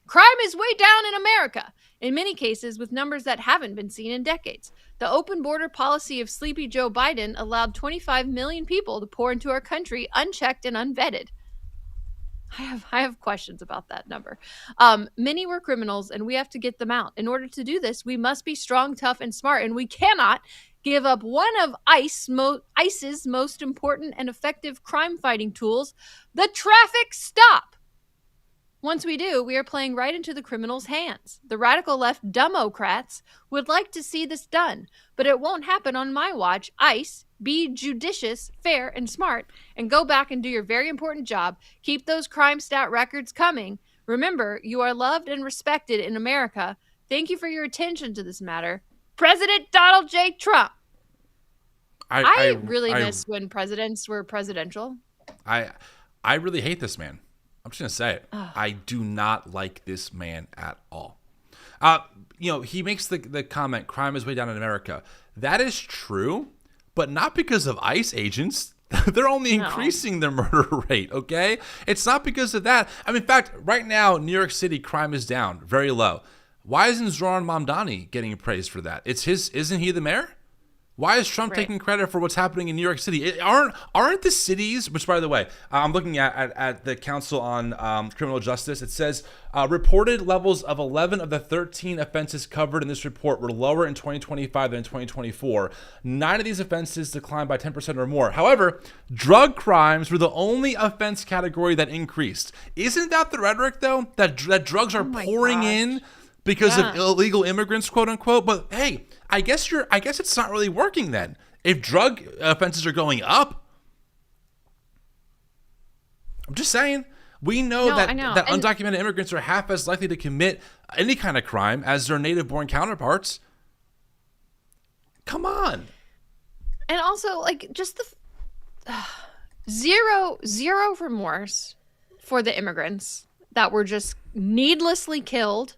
Crime is way down in America. in many cases with numbers that haven't been seen in decades. The open border policy of sleepy Joe Biden allowed 25 million people to pour into our country unchecked and unvetted. I have questions about that number. Many were criminals, and we have to get them out. In order to do this, we must be strong, tough, and smart, and we cannot give up one of ICE's most important and effective crime-fighting tools, the traffic stop. Once we do, we are playing right into the criminals' hands. The radical left Democrats would like to see this done, but it won't happen on my watch. ICE, be judicious, fair, and smart, and go back and do your very important job. Keep those crime stat records coming. Remember, you are loved and respected in America. Thank you for your attention to this matter. President Donald J. Trump. I really miss when presidents were presidential. I really hate this man. I'm just going to say it. I do not like this man at all. He makes the comment, crime is way down in America. That is true, but not because of ICE agents. They're only increasing their murder rate, okay? It's not because of that. I mean, in fact, right now, New York City crime is down, very low. Why isn't Zoran Mamdani getting praised for that? Isn't he the mayor? Why is Trump taking credit for what's happening in New York City? Aren't the cities, which, by the way, I'm looking at the Council on Criminal Justice. It says reported levels of 11 of the 13 offenses covered in this report were lower in 2025 than in 2024. 9 of these offenses declined by 10% or more. However, drug crimes were the only offense category that increased. Isn't that the rhetoric, though, that drugs are pouring in because of illegal immigrants, quote unquote? But hey, I guess it's not really working then. If drug offenses are going up, I'm just saying, we know that undocumented immigrants are half as likely to commit any kind of crime as their native-born counterparts. Come on. And also, like, just the zero remorse for the immigrants that were just needlessly killed,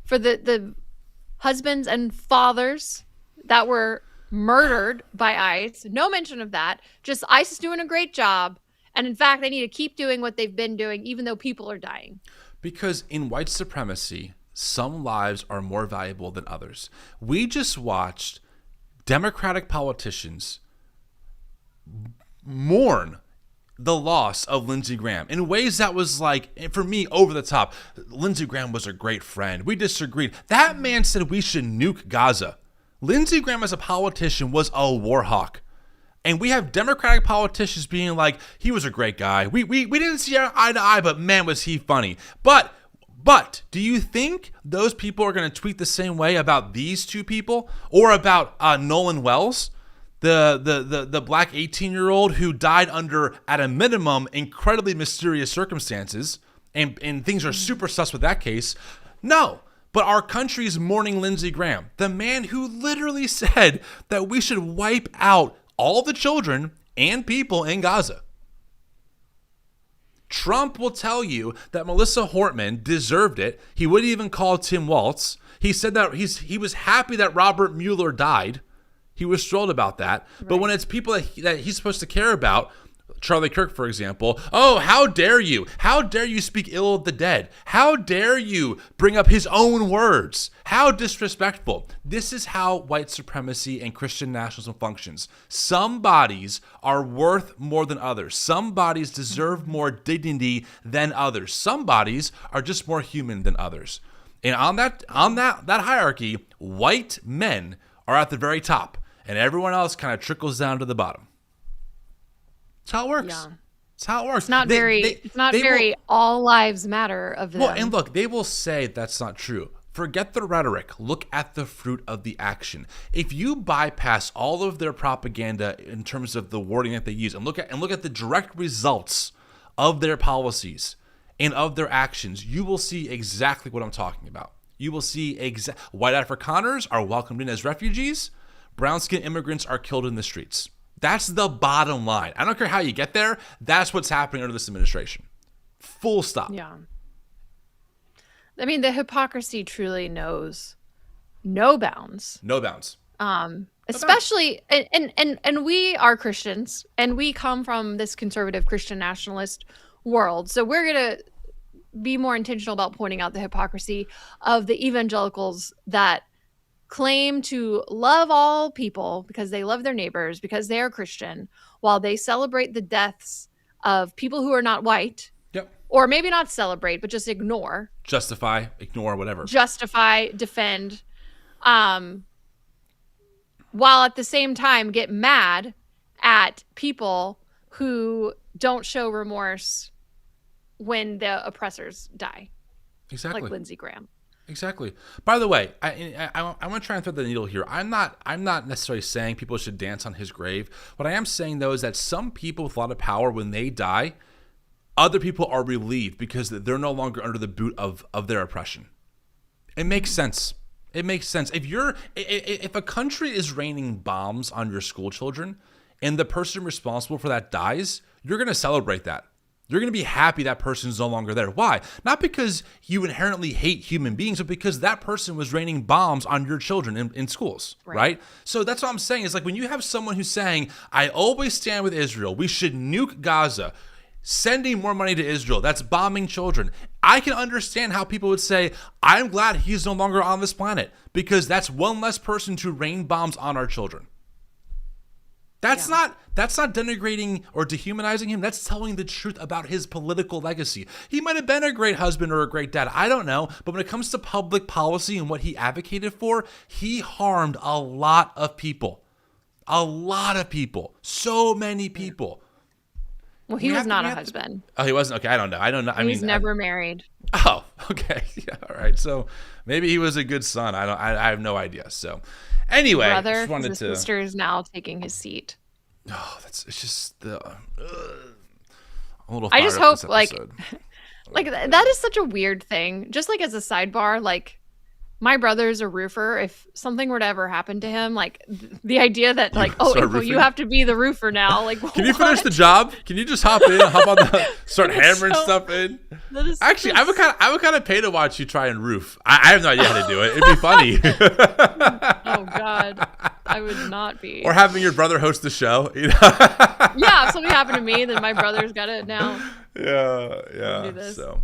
for the husbands and fathers that were murdered by ICE. No mention of that. Just ICE is doing a great job. And in fact, they need to keep doing what they've been doing, even though people are dying. Because in white supremacy, some lives are more valuable than others. We just watched Democratic politicians mourn the loss of Lindsay Graham in ways that was, like, for me, over the top. Lindsay Graham was a great friend. We disagreed. That man said we should nuke Gaza. Lindsey Graham as a politician was a war hawk. And we have Democratic politicians being like, he was a great guy. We didn't see eye to eye, but man, was he funny. But do you think those people are going to tweet the same way about these two people? Or about Nolan Wells, the black 18-year-old who died under, at a minimum, incredibly mysterious circumstances, and things are super sus with that case? No. But our country is mourning Lindsey Graham, the man who literally said that we should wipe out all the children and people in Gaza. Trump will tell you that Melissa Hortman deserved it. He wouldn't even call Tim Waltz. He said that he was happy that Robert Mueller died. He was thrilled about that. Right. But when it's people that he's supposed to care about, Charlie Kirk, for example, oh, how dare you? How dare you speak ill of the dead? How dare you bring up his own words? How disrespectful. This is how white supremacy and Christian nationalism functions. Some bodies are worth more than others. Some bodies deserve more dignity than others. Some bodies are just more human than others. And on that hierarchy, white men are at the very top, and everyone else kind of trickles down to the bottom. That's how it works. Yeah. That's how it works. It's not very all lives matter of them. Well, and look, they will say that's not true. Forget the rhetoric. Look at the fruit of the action. If you bypass all of their propaganda in terms of the wording that they use and look at the direct results of their policies and of their actions, you will see exactly what I'm talking about. You will see white Afrikaners are welcomed in as refugees. Brown-skinned immigrants are killed in the streets. That's the bottom line. I don't care how you get there. That's what's happening under this administration. Full stop. Yeah. I mean, the hypocrisy truly knows no bounds. No bounds. Especially, and we are Christians, and we come from this conservative Christian nationalist world. So we're going to be more intentional about pointing out the hypocrisy of the evangelicals that claim to love all people because they love their neighbors, because they are Christian, while they celebrate the deaths of people who are not white. Yep. Or maybe not celebrate, but just ignore. Justify, ignore, whatever. Justify, defend. While at the same time get mad at people who don't show remorse when the oppressors die. Exactly. Like Lindsay Graham. Exactly. By the way, I want to try and thread the needle here. I'm not necessarily saying people should dance on his grave. What I am saying, though, is that some people with a lot of power, when they die, other people are relieved because they're no longer under the boot of their oppression. It makes sense. It makes sense. If a country is raining bombs on your school children and the person responsible for that dies, you're going to celebrate that. You're going to be happy that person's no longer there. Why? Not because you inherently hate human beings, but because that person was raining bombs on your children in schools, right? So that's what I'm saying. Is like when you have someone who's saying, I always stand with Israel, we should nuke Gaza, sending more money to Israel, that's bombing children. I can understand how people would say, I'm glad he's no longer on this planet because that's one less person to rain bombs on our children. That's not denigrating or dehumanizing him. That's telling the truth about his political legacy. He might have been a great husband or a great dad. I don't know. But when it comes to public policy and what he advocated for, he harmed a lot of people. A lot of people. So many people. Well, he was not a husband. Oh, he wasn't? Okay, I don't know. He was never married. Oh, okay. Yeah, all right. So maybe he was a good son. I have no idea. So anyway, just wanted his sister is now taking his seat. Oh, it's just the a little. I just hope like that is such a weird thing. Just like as a sidebar, like my brother's a roofer. If something were to ever happen to him, like the idea that like, April, you have to be the roofer now. Like, can you finish the job? Can you just hop in, hop on the, start hammering stuff in? Actually, I would kind of pay to watch you try and roof. I have no idea how to do it. It'd be funny. Oh God, I would not be. Or having your brother host the show. You know? Yeah, if something happened to me, then my brother's got it now. Yeah. So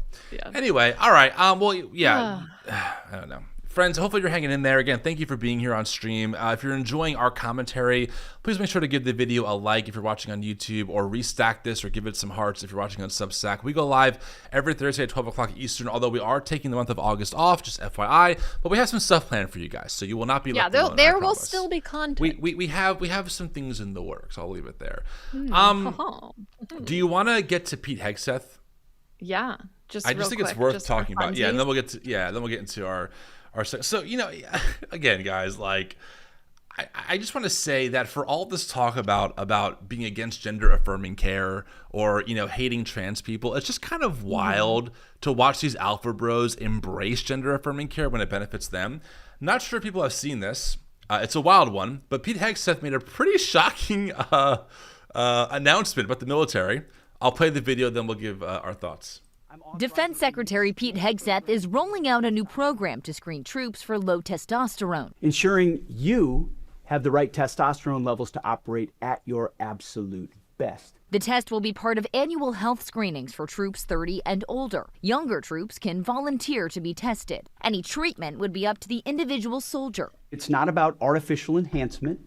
anyway, all right. Well, yeah. I don't know. Friends, hopefully you're hanging in there. Again, thank you for being here on stream. If you're enjoying our commentary, please make sure to give the video a like if you're watching on YouTube, or restack this or give it some hearts if you're watching on Substack. We go live every Thursday at 12 o'clock Eastern, although we are taking the month of August off, just FYI. But we have some stuff planned for you guys, so you will not be left alone. There will still be content. We have some things in the works. I'll leave it there. Do you want to get to Pete Hegseth? Yeah, I just think it's worth talking about. Yeah, and then we'll get into our. So, again, guys, like, I just want to say that for all this talk about being against gender affirming care or, hating trans people, it's just kind of wild to watch these alpha bros embrace gender affirming care when it benefits them. Not sure if people have seen this. It's a wild one, but Pete Hegseth made a pretty shocking announcement about the military. I'll play the video, then we'll give our thoughts. Defense Secretary Pete Hegseth is rolling out a new program to screen troops for low testosterone. Ensuring you have the right testosterone levels to operate at your absolute best. The test will be part of annual health screenings for troops 30 and older. Younger troops can volunteer to be tested. Any treatment would be up to the individual soldier. It's not about artificial enhancement.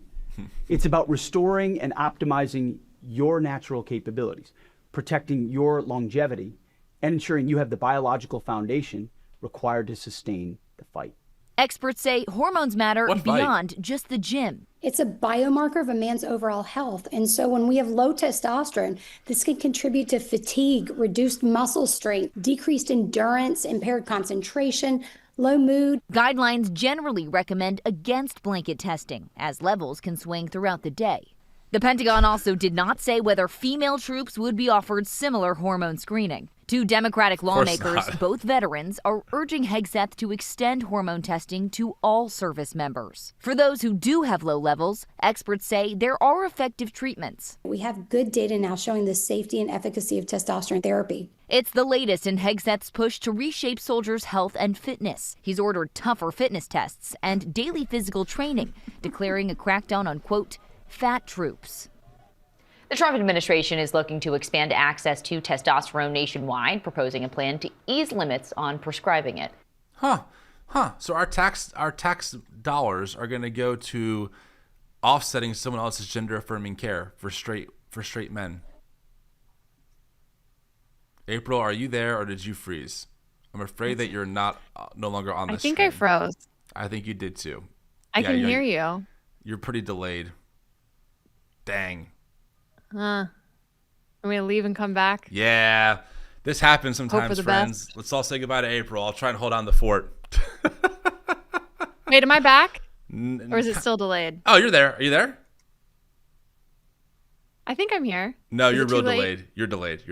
It's about restoring and optimizing your natural capabilities, protecting your longevity, and ensuring you have the biological foundation required to sustain the fight. Experts say hormones matter beyond just the gym. It's a biomarker of a man's overall health. And so when we have low testosterone, this can contribute to fatigue, reduced muscle strength, decreased endurance, impaired concentration, low mood. Guidelines generally recommend against blanket testing, as levels can swing throughout the day. The Pentagon also did not say whether female troops would be offered similar hormone screening. Two Democratic lawmakers, both veterans, are urging Hegseth to extend hormone testing to all service members. For those who do have low levels, experts say there are effective treatments. We have good data now showing the safety and efficacy of testosterone therapy. It's the latest in Hegseth's push to reshape soldiers' health and fitness. He's ordered tougher fitness tests and daily physical training, declaring a crackdown on, quote, fat troops. The Trump administration is looking to expand access to testosterone nationwide, proposing a plan to ease limits on prescribing it. So our tax dollars are going to go to offsetting someone else's gender affirming care for straight men. April, are you there or did you freeze? I'm afraid that you're no longer on the I think stream. I froze. I think you did too. I can hear you. You're pretty delayed. Dang. I'm gonna leave and come back. Yeah. This happens sometimes, friends. Best. Let's all say goodbye to April. I'll try and hold on the fort. Wait, am I back? Or is it still delayed? Oh, you're there. Are you there? I think I'm here. No, you're real delayed. You're delayed.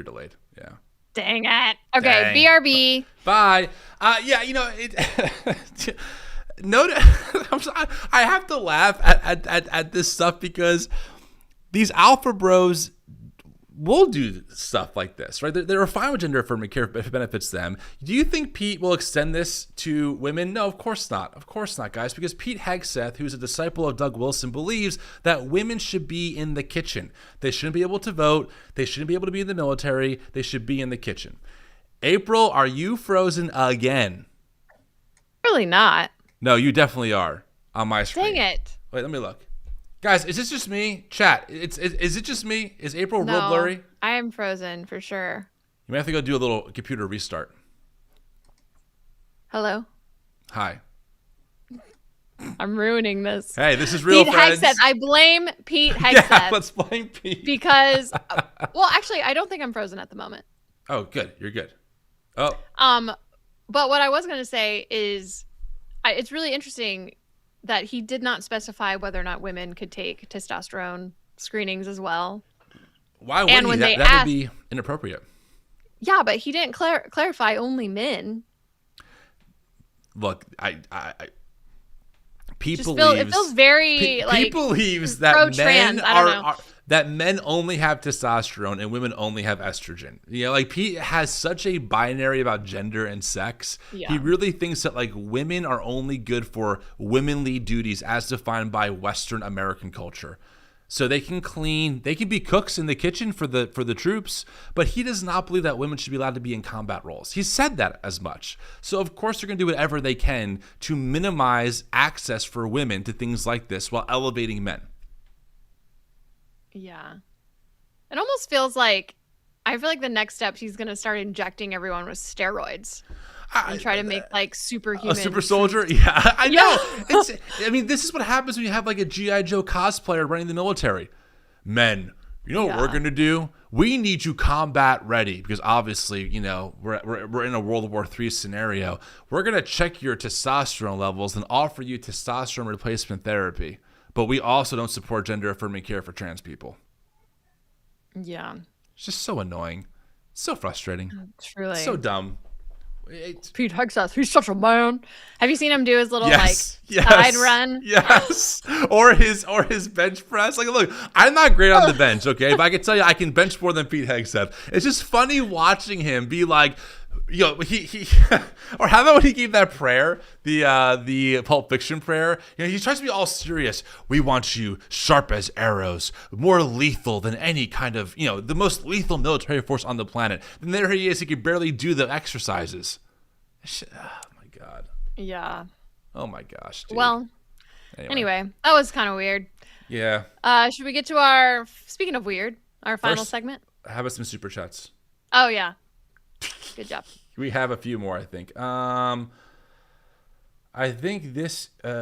Yeah. Dang it. Okay, BRB. Bye. Yeah, note. I have to laugh at this stuff because these alpha bros will do stuff like this, right? They're fine with gender affirming care if it benefits them. Do you think Pete will extend this to women? No, of course not. Of course not, guys, because Pete Hegseth, who's a disciple of Doug Wilson, believes that women should be in the kitchen. They shouldn't be able to vote. They shouldn't be able to be in the military. They should be in the kitchen. April, are you frozen again? Really not. No, you definitely are on my screen. Dang it. Wait, let me look. Guys, is this just me? Chat, is it just me? Is April real blurry? I am frozen for sure. You may have to go do a little computer restart. Hello? Hi. I'm ruining this. Hey, this is real, Pete friends. Hegseth. I blame Pete Hegseth. Yeah, let's blame Pete. Because, well, actually, I don't think I'm frozen at the moment. Oh, good. You're good. Oh. But what I was going to say is it's really interesting that he did not specify whether or not women could take testosterone screenings as well. Why would he? That would be inappropriate. Yeah, but he didn't clarify only men. Look, Pete believes it feels very Pete believes that men that men only have testosterone and women only have estrogen. Like Pete has such a binary about gender and sex. Yeah. He really thinks that like women are only good for womanly duties as defined by Western American culture. So they can clean, they can be cooks in the kitchen for the troops, but he does not believe that women should be allowed to be in combat roles. He said that as much. So of course they're going to do whatever they can to minimize access for women to things like this while elevating men. Yeah. It almost feels like, I feel like the next step he's going to start injecting everyone with steroids. And try to make like superhuman. A super soldier? Yeah, I know. This is what happens when you have like a G.I. Joe cosplayer running the military. Men, you know what we're going to do? We need you combat ready because obviously, we're in a World War III scenario. We're going to check your testosterone levels and offer you testosterone replacement therapy. But we also don't support gender affirming care for trans people. Yeah. It's just so annoying. So frustrating. Truly. So dumb. Pete Hegseth, he's such a man. Have you seen him do his little side run? Yes. Or his bench press. Like, look, I'm not great on the bench, okay? But I can tell you I can bench more than Pete Hegseth. It's just funny watching him be like, he or how about when he gave that prayer, the Pulp Fiction prayer? He tries to be all serious. We want you sharp as arrows, more lethal than any kind of, the most lethal military force on the planet. And there he is. He could barely do the exercises. Oh my God. Yeah. Oh my gosh. Dude. Well, anyway, that was kind of weird. Yeah. Should we get to speaking of weird, our final segment? How about some super chats? Oh yeah. Good job. We have a few more, I think. I think this. Hold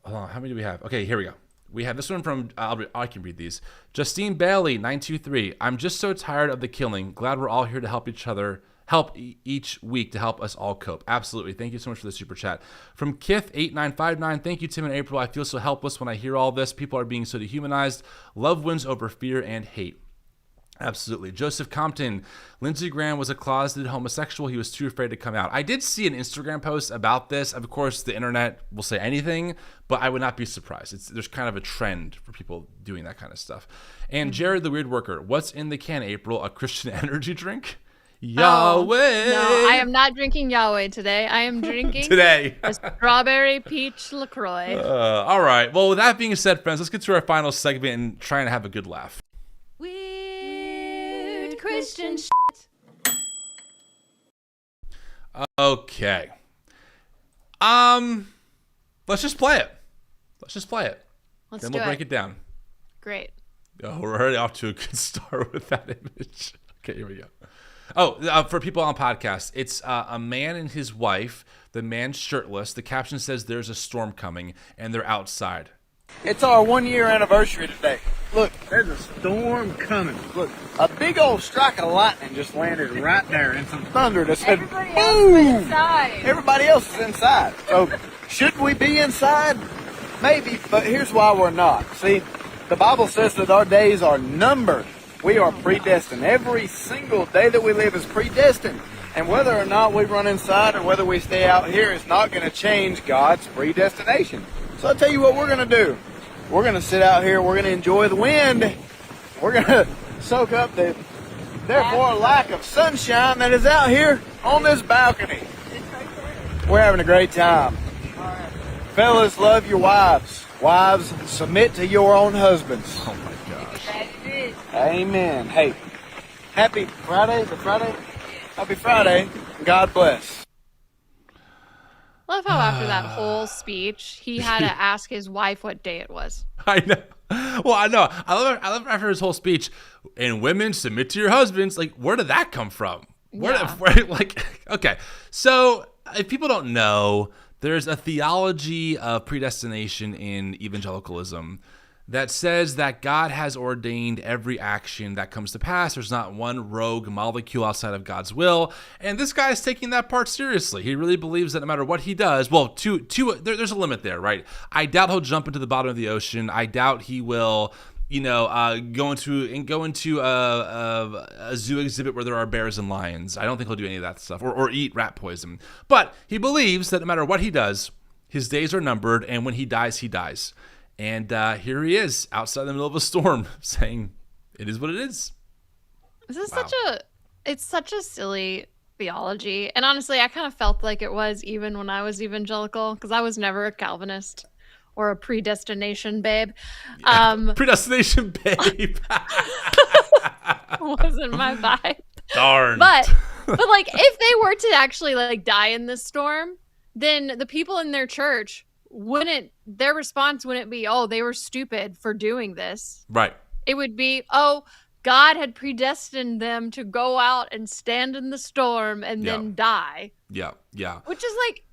on. How many do we have? Okay, here we go. We have this one from. I can read these. Justine Bailey 923. I'm just so tired of the killing. Glad we're all here to help each other. Help each week to help us all cope. Absolutely. Thank you so much for the super chat. From Kith8959. Thank you, Tim and April. I feel so helpless when I hear all this. People are being so dehumanized. Love wins over fear and hate. Absolutely. Joseph Compton. Lindsay Graham was a closeted homosexual. He was too afraid to come out. I did see an Instagram post about this. Of course, the internet will say anything, but I would not be surprised. There's kind of a trend for people doing that kind of stuff. And Jared the Weird Worker. What's in the can, April? A Christian energy drink? Yahweh. No, I am not drinking Yahweh today. I am drinking today a strawberry peach LaCroix. All right. Well, with that being said, friends, let's get to our final segment and try and have a good laugh. Christian shit. Okay. Let's just play it. Then we'll break it down. Great. Oh, we're already off to a good start with that image. Okay, here we go. Oh, for people on podcasts, it's a man and his wife. The man's shirtless. The caption says there's a storm coming, and they're outside. It's our 1-year anniversary today. Look, there's a storm coming. Look, a big old strike of lightning just landed right there and some thunder that said, Everybody boom! else is inside. Everybody else is inside. So, should we be inside? Maybe, but here's why we're not. See, the Bible says that our days are numbered. We are predestined. Every single day that we live is predestined. And whether or not we run inside or whether we stay out here is not going to change God's predestination. So I'll tell you what we're going to do. We're going to sit out here. We're going to enjoy the wind. We're going to soak up the, therefore, lack of sunshine that is out here on this balcony. We're having a great time. Fellas, love your wives. Wives, submit to your own husbands. Oh my gosh. Amen. Hey, happy Friday. Is it Friday? Happy Friday. God bless. I love how after that whole speech, he had to ask his wife what day it was. I know. Well, I know. I love after his whole speech. And women, submit to your husbands. Like, where did that come from? Okay. So, if people don't know, there's a theology of predestination in evangelicalism that says that God has ordained every action that comes to pass. There's not one rogue molecule outside of God's will. And this guy is taking that part seriously. He really believes that no matter what he does, well, there's a limit there, right? I doubt he'll jump into the bottom of the ocean. I doubt he will, go into a zoo exhibit where there are bears and lions. I don't think he'll do any of that stuff or eat rat poison. But he believes that no matter what he does, his days are numbered, and when he dies, he dies. And here he is outside in the middle of a storm saying, it is what it is. This is it's such a silly theology. And honestly, I kind of felt like it was even when I was evangelical, because I was never a Calvinist or a predestination babe. Predestination babe. Wasn't my vibe. Darn. But like, if they were to actually like die in this storm, then the people in their church their response wouldn't be, oh, they were stupid for doing this. Right. It would be, oh, God had predestined them to go out and stand in the storm and then die. Yeah. Which is like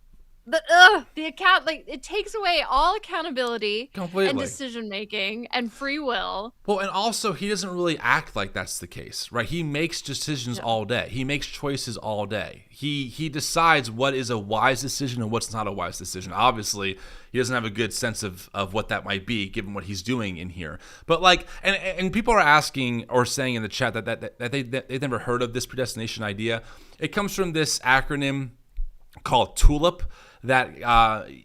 the account, like, it takes away all accountability completely, and decision making and free will. Well, and also he doesn't really act like that's the case, right? He makes decisions all day. He makes choices all day. He decides what is a wise decision and what's not a wise decision. Obviously, he doesn't have a good sense of what that might be given what he's doing in here. But like, and people are asking or saying in the chat that they've never heard of this predestination idea. It comes from this acronym called TULIP that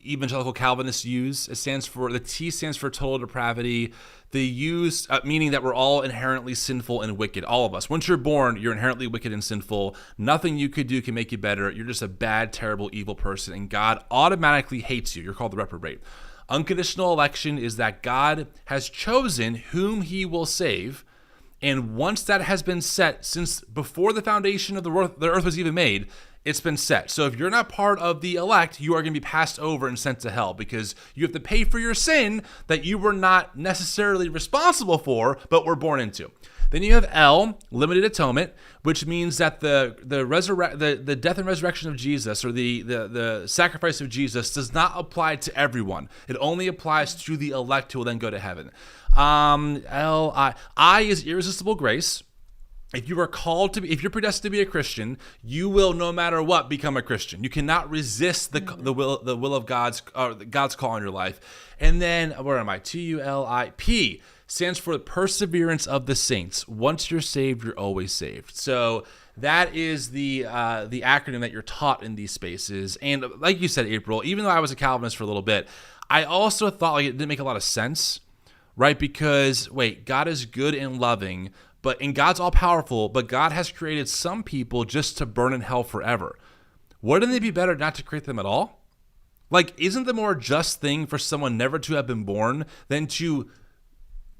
evangelical Calvinists use. The T stands for total depravity. They use meaning that we're all inherently sinful and wicked. All of us. Once you're born, you're inherently wicked and sinful. Nothing you could do can make you better. You're just a bad, terrible, evil person, and God automatically hates you. You're called the reprobate. Unconditional election is that God has chosen whom he will save, and once that has been set, since before the foundation of the earth was even made, it's been set. So if you're not part of the elect, you are going to be passed over and sent to hell because you have to pay for your sin that you were not necessarily responsible for, but were born into. Then you have L, limited atonement, which means that the death and resurrection of Jesus, or the sacrifice of Jesus, does not apply to everyone. It only applies to the elect who will then go to heaven. I is irresistible grace. If you are if you're predestined to be a Christian, you will, no matter what, become a Christian. You cannot resist the will of God's call on your life. And then, where am I? TULIP stands for perseverance of the saints. Once you're saved, you're always saved. So that is the acronym that you're taught in these spaces. And like you said, April, even though I was a Calvinist for a little bit, I also thought like it didn't make a lot of sense, right? Because God is good and loving. And God's all-powerful, but God has created some people just to burn in hell forever. Wouldn't it be better not to create them at all? Like, isn't the more just thing for someone never to have been born than to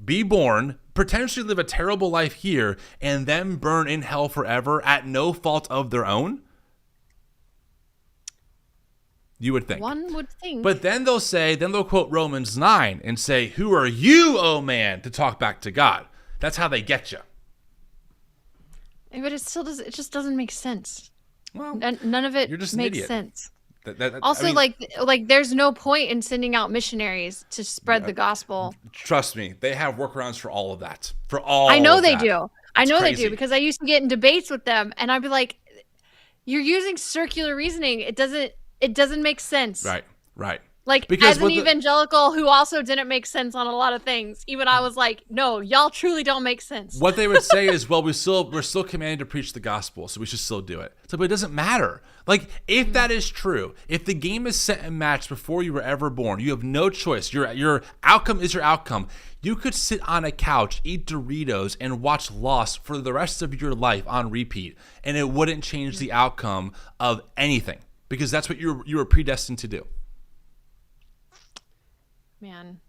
be born, potentially live a terrible life here and then burn in hell forever at no fault of their own? You would think. One would think. But then they'll quote Romans 9 and say, who are you, oh man, to talk back to God? That's how they get you. But it just doesn't make sense. Well, none of it you're just makes an idiot. sense. Also, like there's no point in sending out missionaries to spread the gospel. Trust me, they have workarounds for all of that. I know they do. I know they do, because I used to get in debates with them, and I'd be like, "You're using circular reasoning. It doesn't make sense." Right. Like, because as an evangelical who also didn't make sense on a lot of things, even I was like, no, y'all truly don't make sense. What they would say is, well, we're still commanded to preach the gospel, so we should still do it. So, but it doesn't matter. Like, if that is true, if the game is set and matched before you were ever born, you have no choice. Your outcome is your outcome. You could sit on a couch, eat Doritos, and watch Lost for the rest of your life on repeat, and it wouldn't change the outcome of anything, because that's what you were predestined to do. Man,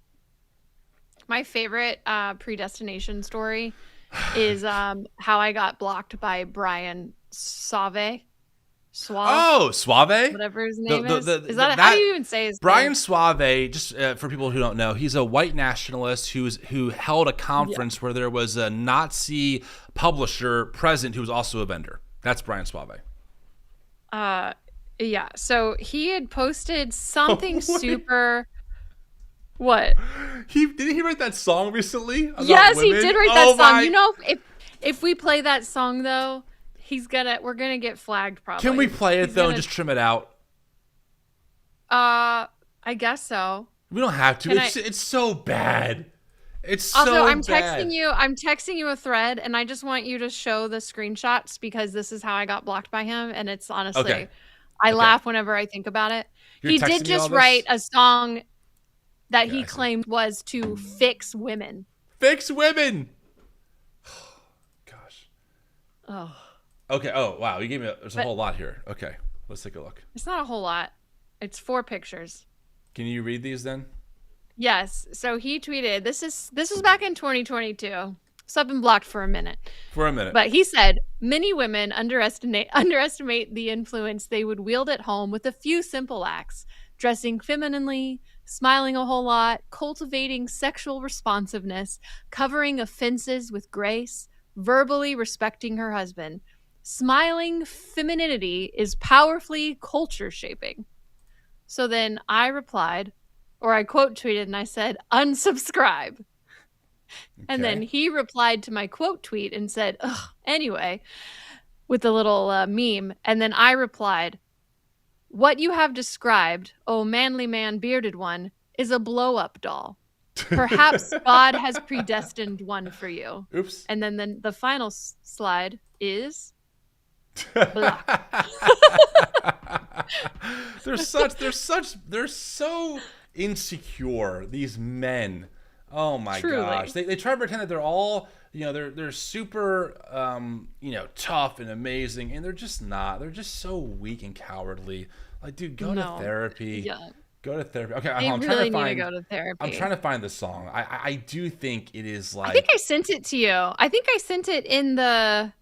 my favorite predestination story is how I got blocked by Brian Suave. Oh, Suave? Whatever his name is. Is that how do you even say his Brian name? Suave, just for people who don't know, he's a white nationalist who held a conference where there was a Nazi publisher present who was also a vendor. That's Brian Suave. Yeah, so he had posted something super... What? Didn't he write that song recently? Yes, women? He did write that song. You know, if we play that song though, we're gonna get flagged probably. Can we play it though and just trim it out? I guess so. We don't have to. It's so bad. It's also, so I'm bad. I'm texting you a thread, and I just want you to show the screenshots, because this is how I got blocked by him, and it's honestly, okay. I laugh whenever I think about it. He did just write a song that he claimed was to fix women. Fix women. Gosh. Oh. Okay. Oh, wow. You gave me there's a whole lot here. Okay. Let's take a look. It's not a whole lot. It's 4 pictures. Can you read these then? Yes. So he tweeted, this was back in 2022. So I've been blocked for a minute. But he said, many women underestimate the influence they would wield at home with a few simple acts: dressing femininely, smiling a whole lot, cultivating sexual responsiveness, covering offenses with grace, verbally respecting her husband. Smiling femininity is powerfully culture shaping. So then I replied, or I quote tweeted, and I said, unsubscribe. Okay. And then he replied to my quote tweet and said, ugh, anyway, with a little meme. And then I replied, what you have described, oh manly man, bearded one, is a blow-up doll. Perhaps God has predestined one for you. Oops. And then the final slide is... They're so insecure, these men. Oh my gosh. They try to pretend that they're all, they're super tough and amazing, and they're just not. They're just so weak and cowardly. Like, dude, go to therapy. Yeah. Go to therapy. Okay, I'm trying to go to therapy. I'm trying to find the song. I do think it is like, I think I sent it to you. I think I sent it in the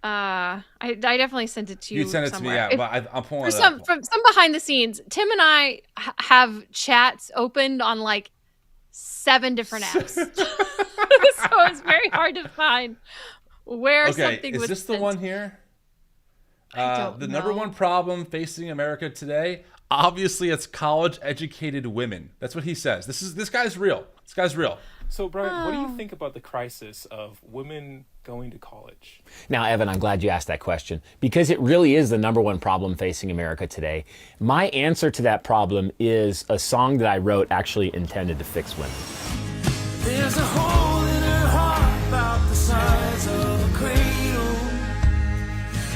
I definitely sent it to you. You sent it somewhere. to me, yeah. But I'm pulling it up. From some behind the scenes, Tim and I have chats opened on like 7 different apps. So it's very hard to find where something was. Is this the one here? The number one problem facing America today, obviously, it's college-educated women. That's what he says. This guy's real. This guy's real. So, Brian, what do you think about the crisis of women going to college? Now, Evan, I'm glad you asked that question, because it really is the number one problem facing America today. My answer to that problem is a song that I wrote actually intended to fix women. There's a hole in her heart about the size of a cradle,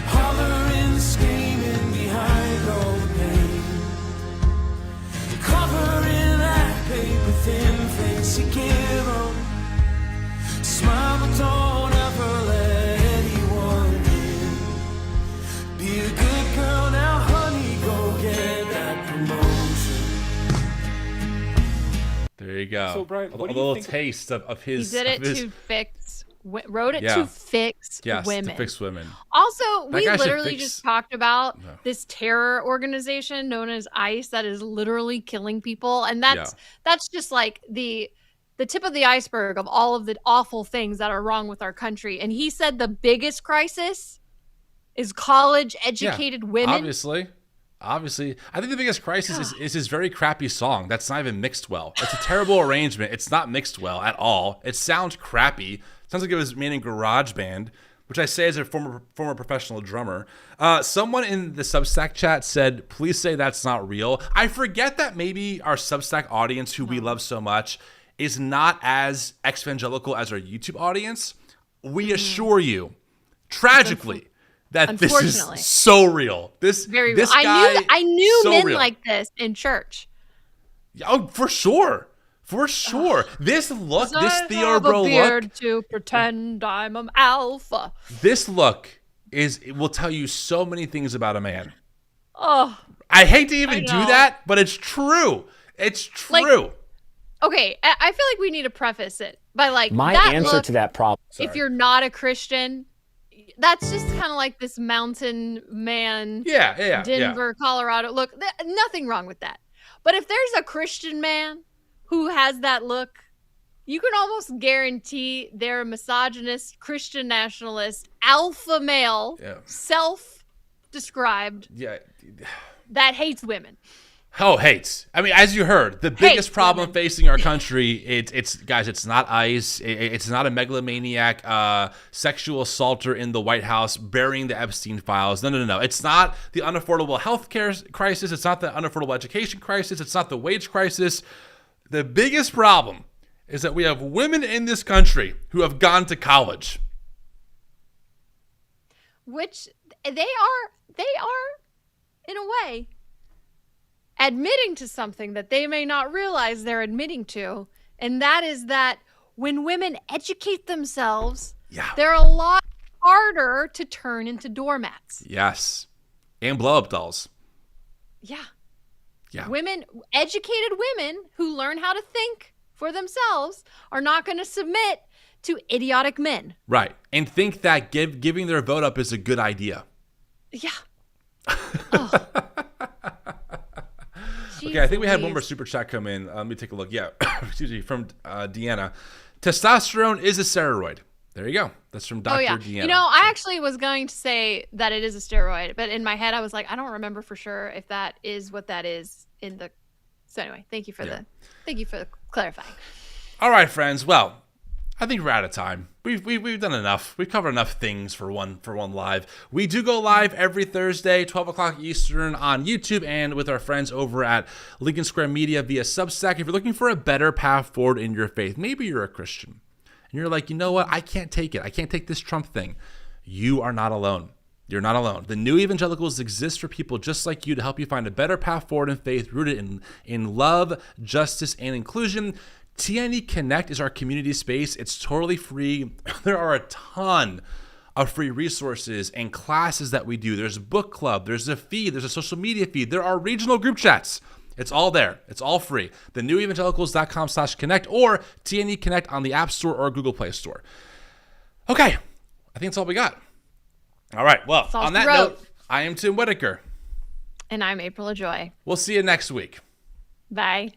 hollering, screaming behind all the pain, covering that paper thin face you give them. Smile, but don't ever let anyone in. Be a good girl now, honey, go get that promotion. There There you go. So, Brian, a what do little you think taste of his. He did it to fix. Wrote it to fix women. To fix women. Also, we literally just talked about this terror organization known as ICE that is literally killing people, and that's just like the tip of the iceberg of all of the awful things that are wrong with our country. And he said the biggest crisis is college-educated women. Obviously, I think the biggest crisis is his very crappy song. That's not even mixed well. It's a terrible arrangement. It's not mixed well at all. It sounds crappy. Sounds like it was made in GarageBand, which I say as a former professional drummer. Someone in the Substack chat said, please say that's not real. I forget that maybe our Substack audience, who we love so much, is not as evangelical as our YouTube audience. We assure you, tragically, that this is so real. This real. Guy, I knew so men real. like this in church. Oh, for sure. This look, this Theo bro look, to pretend I'm an alpha. This look will tell you so many things about a man. Oh, I hate to even do that, but it's true. It's true. Like, okay, I feel like we need to preface it by my answer to that problem. If you're not a Christian, that's just kind of like this mountain man. Denver, Colorado. Look, nothing wrong with that. But if there's a Christian man who has that look, you can almost guarantee they're a misogynist, Christian nationalist, alpha male, self-described, that hates women. Oh, hates. I mean, as you heard, the biggest problem facing our country, it's not ICE. It's not a megalomaniac sexual assaulter in the White House burying the Epstein files. No. It's not the unaffordable healthcare crisis. It's not the unaffordable education crisis. It's not the wage crisis. The biggest problem is that we have women in this country who have gone to college. Which they are, in a way, admitting to something that they may not realize they're admitting to. And that is that when women educate themselves, they're a lot harder to turn into doormats. Yes. And blow-up dolls. Yeah. Educated women who learn how to think for themselves are not going to submit to idiotic men. Right. And think that giving their vote up is a good idea. Yeah. Okay, I think we had one more super chat come in. Let me take a look. Yeah, excuse me, from Deanna. Testosterone is a steroid. There you go. That's from Dr. Deanna. You know, I actually was going to say that it is a steroid, but in my head I was like, I don't remember for sure if that is what that is in the. So anyway, thank you for clarifying. All right, friends. Well, I think we're out of time. We've done enough. We've covered enough things for one live. We do go live every Thursday, 12 o'clock Eastern on YouTube and with our friends over at Lincoln Square Media via Substack. If you're looking for a better path forward in your faith, maybe you're a Christian and you're like, you know what? I can't take it. I can't take this Trump thing. You are not alone. You're not alone. The new Evangelicals exist for people just like you to help you find a better path forward in faith rooted in love, justice, and inclusion. TNE Connect is our community space. It's totally free. There are a ton of free resources and classes that we do. There's a book club. There's a feed. There's a social media feed. There are regional group chats. It's all there. It's all free. TheNewEvangelicals.com/connect or TNE Connect on the App Store or Google Play Store. Okay. I think that's all we got. All right. Well, on that note, I am Tim Whitaker. And I'm April Ajoy. We'll see you next week. Bye.